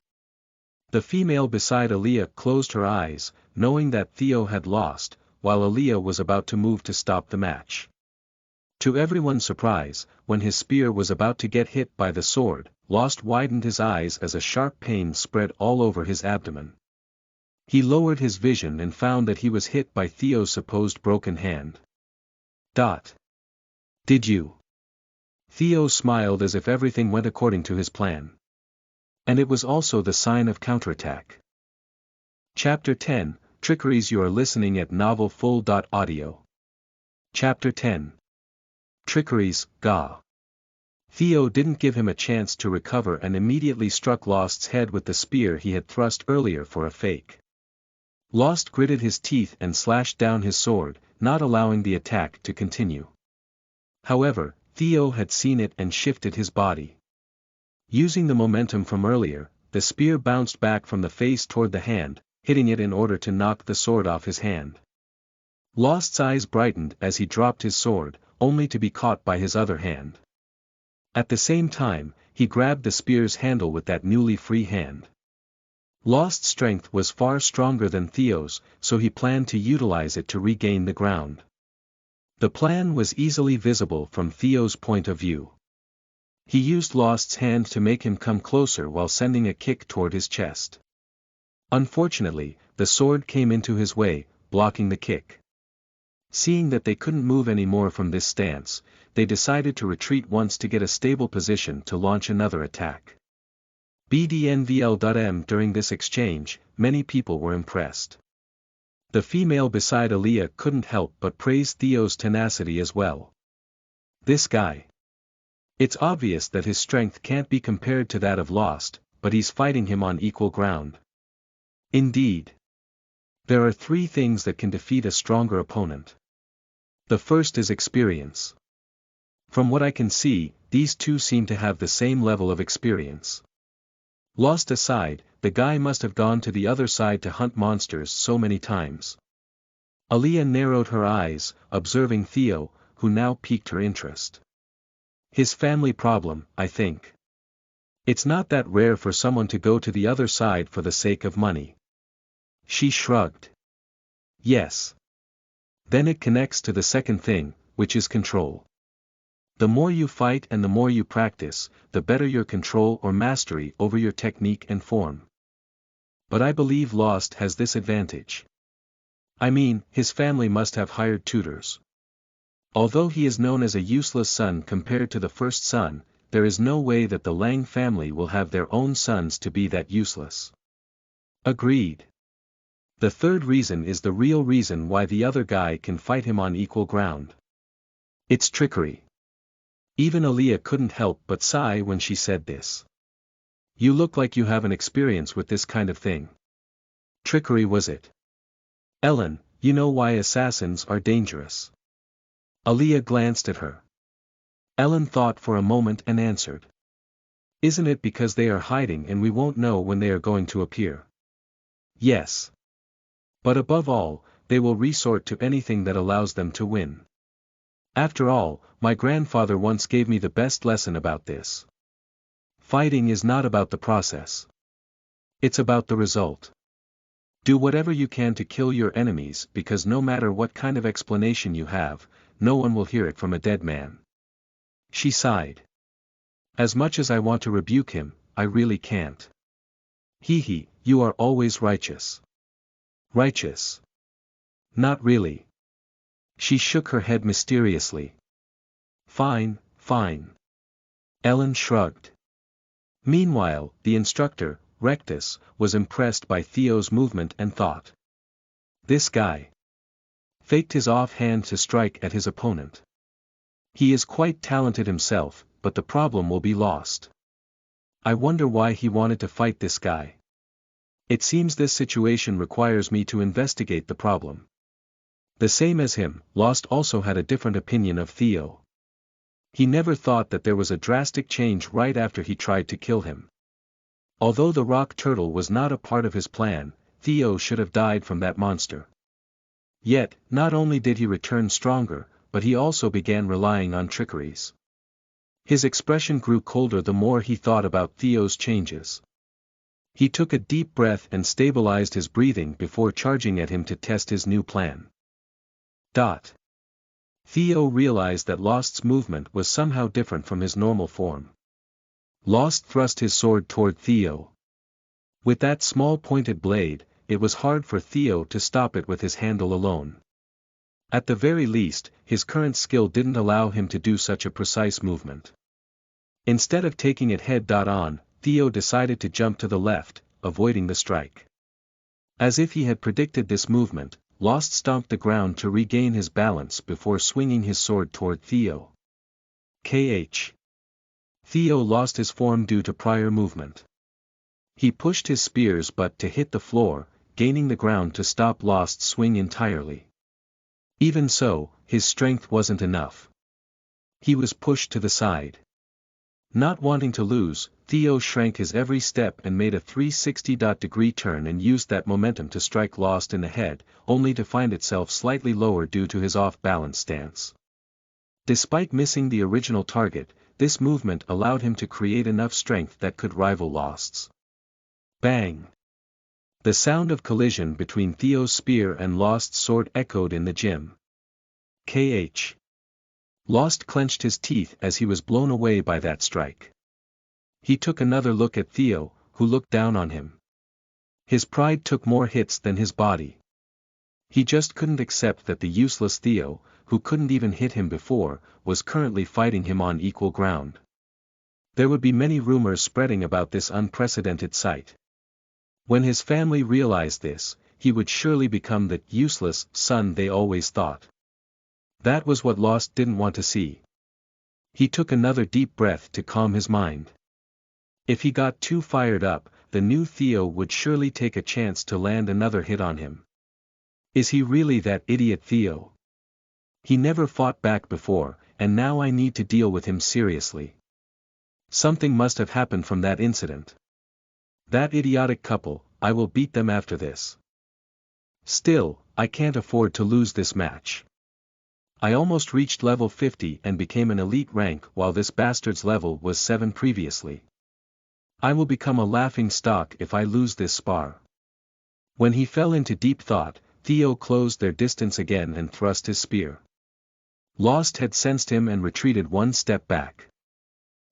The female beside Aaliyah closed her eyes, knowing that Theo had lost, while Aaliyah was about to move to stop the match. To everyone's surprise, when his spear was about to get hit by the sword, Lost widened his eyes as a sharp pain spread all over his abdomen. He lowered his vision and found that he was hit by Theo's supposed broken hand. Did you? Theo smiled as if everything went according to his plan. And it was also the sign of counterattack. Chapter 10, Trickeries. You are listening at novelfull.audio. Chapter 10. Trickeries, Ga. Theo didn't give him a chance to recover and immediately struck Lost's head with the spear he had thrust earlier for a fake. Lost gritted his teeth and slashed down his sword, not allowing the attack to continue. However, Theo had seen it and shifted his body. Using the momentum from earlier, the spear bounced back from the face toward the hand, hitting it in order to knock the sword off his hand. Lost's eyes brightened as he dropped his sword, only to be caught by his other hand. At the same time, he grabbed the spear's handle with that newly free hand. Lost's strength was far stronger than Theo's, so he planned to utilize it to regain the ground. The plan was easily visible from Theo's point of view. He used Lost's hand to make him come closer while sending a kick toward his chest. Unfortunately, the sword came into his way, blocking the kick. Seeing that they couldn't move any more from this stance, they decided to retreat once to get a stable position to launch another attack. BDNVL.M. During this exchange, many people were impressed. The female beside Aaliyah couldn't help but praise Theo's tenacity as well. This guy. It's obvious that his strength can't be compared to that of Lost, but he's fighting him on equal ground. Indeed. There are 3 things that can defeat a stronger opponent. The first is experience. From what I can see, these two seem to have the same level of experience. Lost aside, the guy must have gone to the other side to hunt monsters so many times. Aaliyah narrowed her eyes, observing Theo, who now piqued her interest. His family problem, I think. It's not that rare for someone to go to the other side for the sake of money. She shrugged. Yes. Then it connects to the second thing, which is control. The more you fight and the more you practice, the better your control or mastery over your technique and form. But I believe Lost has this advantage. I mean, his family must have hired tutors. Although he is known as a useless son compared to the first son, there is no way that the Lang family will have their own sons to be that useless. Agreed. The third reason is the real reason why the other guy can fight him on equal ground. It's trickery. Even Aaliyah couldn't help but sigh when she said this. You look like you have an experience with this kind of thing. Trickery was it? Ellen, you know why assassins are dangerous. Aaliyah glanced at her. Ellen thought for a moment and answered. Isn't it because they are hiding and we won't know when they are going to appear? Yes. But above all, they will resort to anything that allows them to win. After all, my grandfather once gave me the best lesson about this. Fighting is not about the process. It's about the result. Do whatever you can to kill your enemies because no matter what kind of explanation you have, no one will hear it from a dead man. She sighed. As much as I want to rebuke him, I really can't. Hee, you are always righteous. Righteous? Not really. She shook her head mysteriously. Fine, fine. Ellen shrugged. Meanwhile, the instructor, Rectus, was impressed by Theo's movement and thought. This guy faked his offhand to strike at his opponent. He is quite talented himself, but the problem will be Lost. I wonder why he wanted to fight this guy. It seems this situation requires me to investigate the problem. The same as him, Lost also had a different opinion of Theo. He never thought that there was a drastic change right after he tried to kill him. Although the rock turtle was not a part of his plan, Theo should have died from that monster. Yet, not only did he return stronger, but he also began relying on trickeries. His expression grew colder the more he thought about Theo's changes. He took a deep breath and stabilized his breathing before charging at him to test his new plan. Theo realized that Lost's movement was somehow different from his normal form. Lost thrust his sword toward Theo. With that small pointed blade, it was hard for Theo to stop it with his handle alone. At the very least, his current skill didn't allow him to do such a precise movement. Instead of taking it head-on, Theo decided to jump to the left, avoiding the strike. As if he had predicted this movement, Lost stomped the ground to regain his balance before swinging his sword toward Theo. Theo lost his form due to prior movement. He pushed his spear's butt to hit the floor, gaining the ground to stop Lost's swing entirely. Even so, his strength wasn't enough. He was pushed to the side. Not wanting to lose, Theo shrank his every step and made a 360-degree turn and used that momentum to strike Lost in the head, only to find itself slightly lower due to his off-balance stance. Despite missing the original target, this movement allowed him to create enough strength that could rival Lost's. Bang! The sound of collision between Theo's spear and Lost's sword echoed in the gym. Lost clenched his teeth as he was blown away by that strike. He took another look at Theo, who looked down on him. His pride took more hits than his body. He just couldn't accept that the useless Theo, who couldn't even hit him before, was currently fighting him on equal ground. There would be many rumors spreading about this unprecedented sight. When his family realized this, he would surely become the useless son they always thought. That was what Lost didn't want to see. He took another deep breath to calm his mind. If he got too fired up, the new Theo would surely take a chance to land another hit on him. Is he really that idiot Theo? He never fought back before, and now I need to deal with him seriously. Something must have happened from that incident. That idiotic couple, I will beat them after this. Still, I can't afford to lose this match. I almost reached level 50 and became an elite rank while this bastard's level was 7 previously. I will become a laughing stock if I lose this spar. When he fell into deep thought, Theo closed their distance again and thrust his spear. Lost had sensed him and retreated one step back.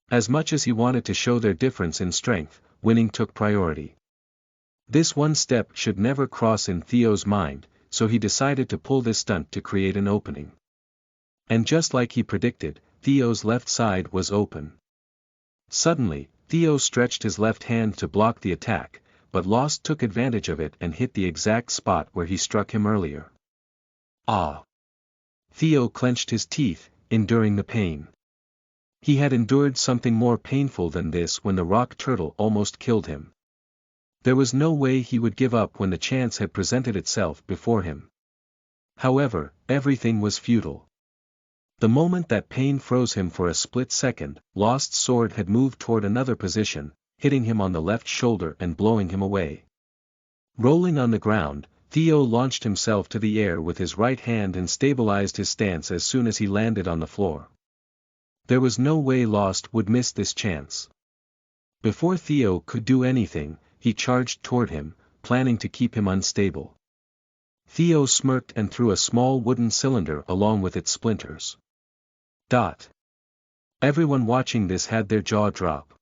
As much as he wanted to show their difference in strength, winning took priority. This one step should never cross in Theo's mind, so he decided to pull this stunt to create an opening. And just like he predicted, Theo's left side was open. Suddenly, Theo stretched his left hand to block the attack, but Lost took advantage of it and hit the exact spot where he struck him earlier. Ah! Theo clenched his teeth, enduring the pain. He had endured something more painful than this when the rock turtle almost killed him. There was no way he would give up when the chance had presented itself before him. However, everything was futile. The moment that pain froze him for a split second, Lost's sword had moved toward another position, hitting him on the left shoulder and blowing him away. Rolling on the ground, Theo launched himself to the air with his right hand and stabilized his stance as soon as he landed on the floor. There was no way Lost would miss this chance. Before Theo could do anything, he charged toward him, planning to keep him unstable. Theo smirked and threw a small wooden cylinder along with its splinters. Everyone watching this had their jaw drop.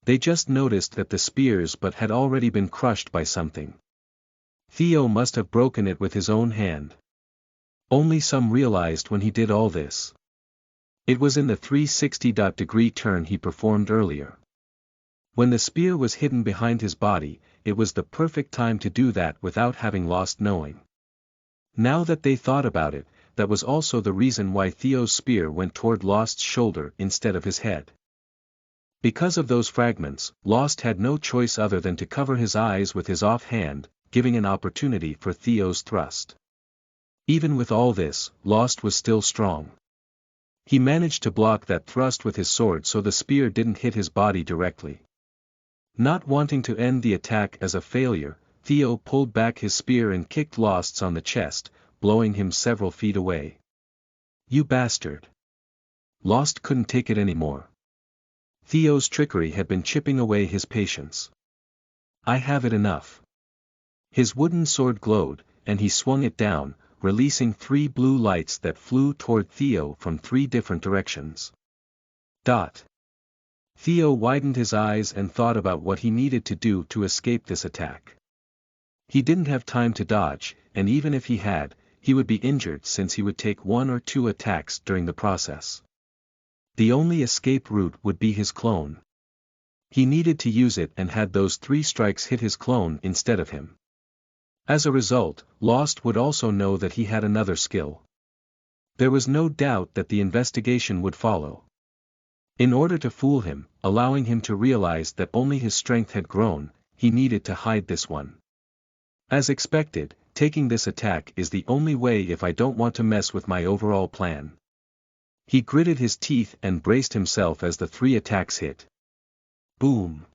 They just noticed that the spear's butt had already been crushed by something. Theo must have broken it with his own hand. Only some realized when he did all this. It was in the 360-degree turn he performed earlier. When the spear was hidden behind his body, it was the perfect time to do that without having Lost knowing. Now that they thought about it, that was also the reason why Theo's spear went toward Lost's shoulder instead of his head. Because of those fragments, Lost had no choice other than to cover his eyes with his offhand, giving an opportunity for Theo's thrust. Even with all this, Lost was still strong. He managed to block that thrust with his sword so the spear didn't hit his body directly. Not wanting to end the attack as a failure, Theo pulled back his spear and kicked Lost on the chest, blowing him several feet away. You bastard! Lost couldn't take it anymore. Theo's trickery had been chipping away his patience. I have it enough. His wooden sword glowed, and he swung it down, releasing 3 blue lights that flew toward Theo from 3 different directions. Theo widened his eyes and thought about what he needed to do to escape this attack. He didn't have time to dodge, and even if he had, he would be injured since he would take 1 or 2 attacks during the process. The only escape route would be his clone. He needed to use it and had those 3 strikes hit his clone instead of him. As a result, Lost would also know that he had another skill. There was no doubt that the investigation would follow. In order to fool him, allowing him to realize that only his strength had grown, he needed to hide this one. As expected, taking this attack is the only way if I don't want to mess with my overall plan. He gritted his teeth and braced himself as the 3 attacks hit. Boom!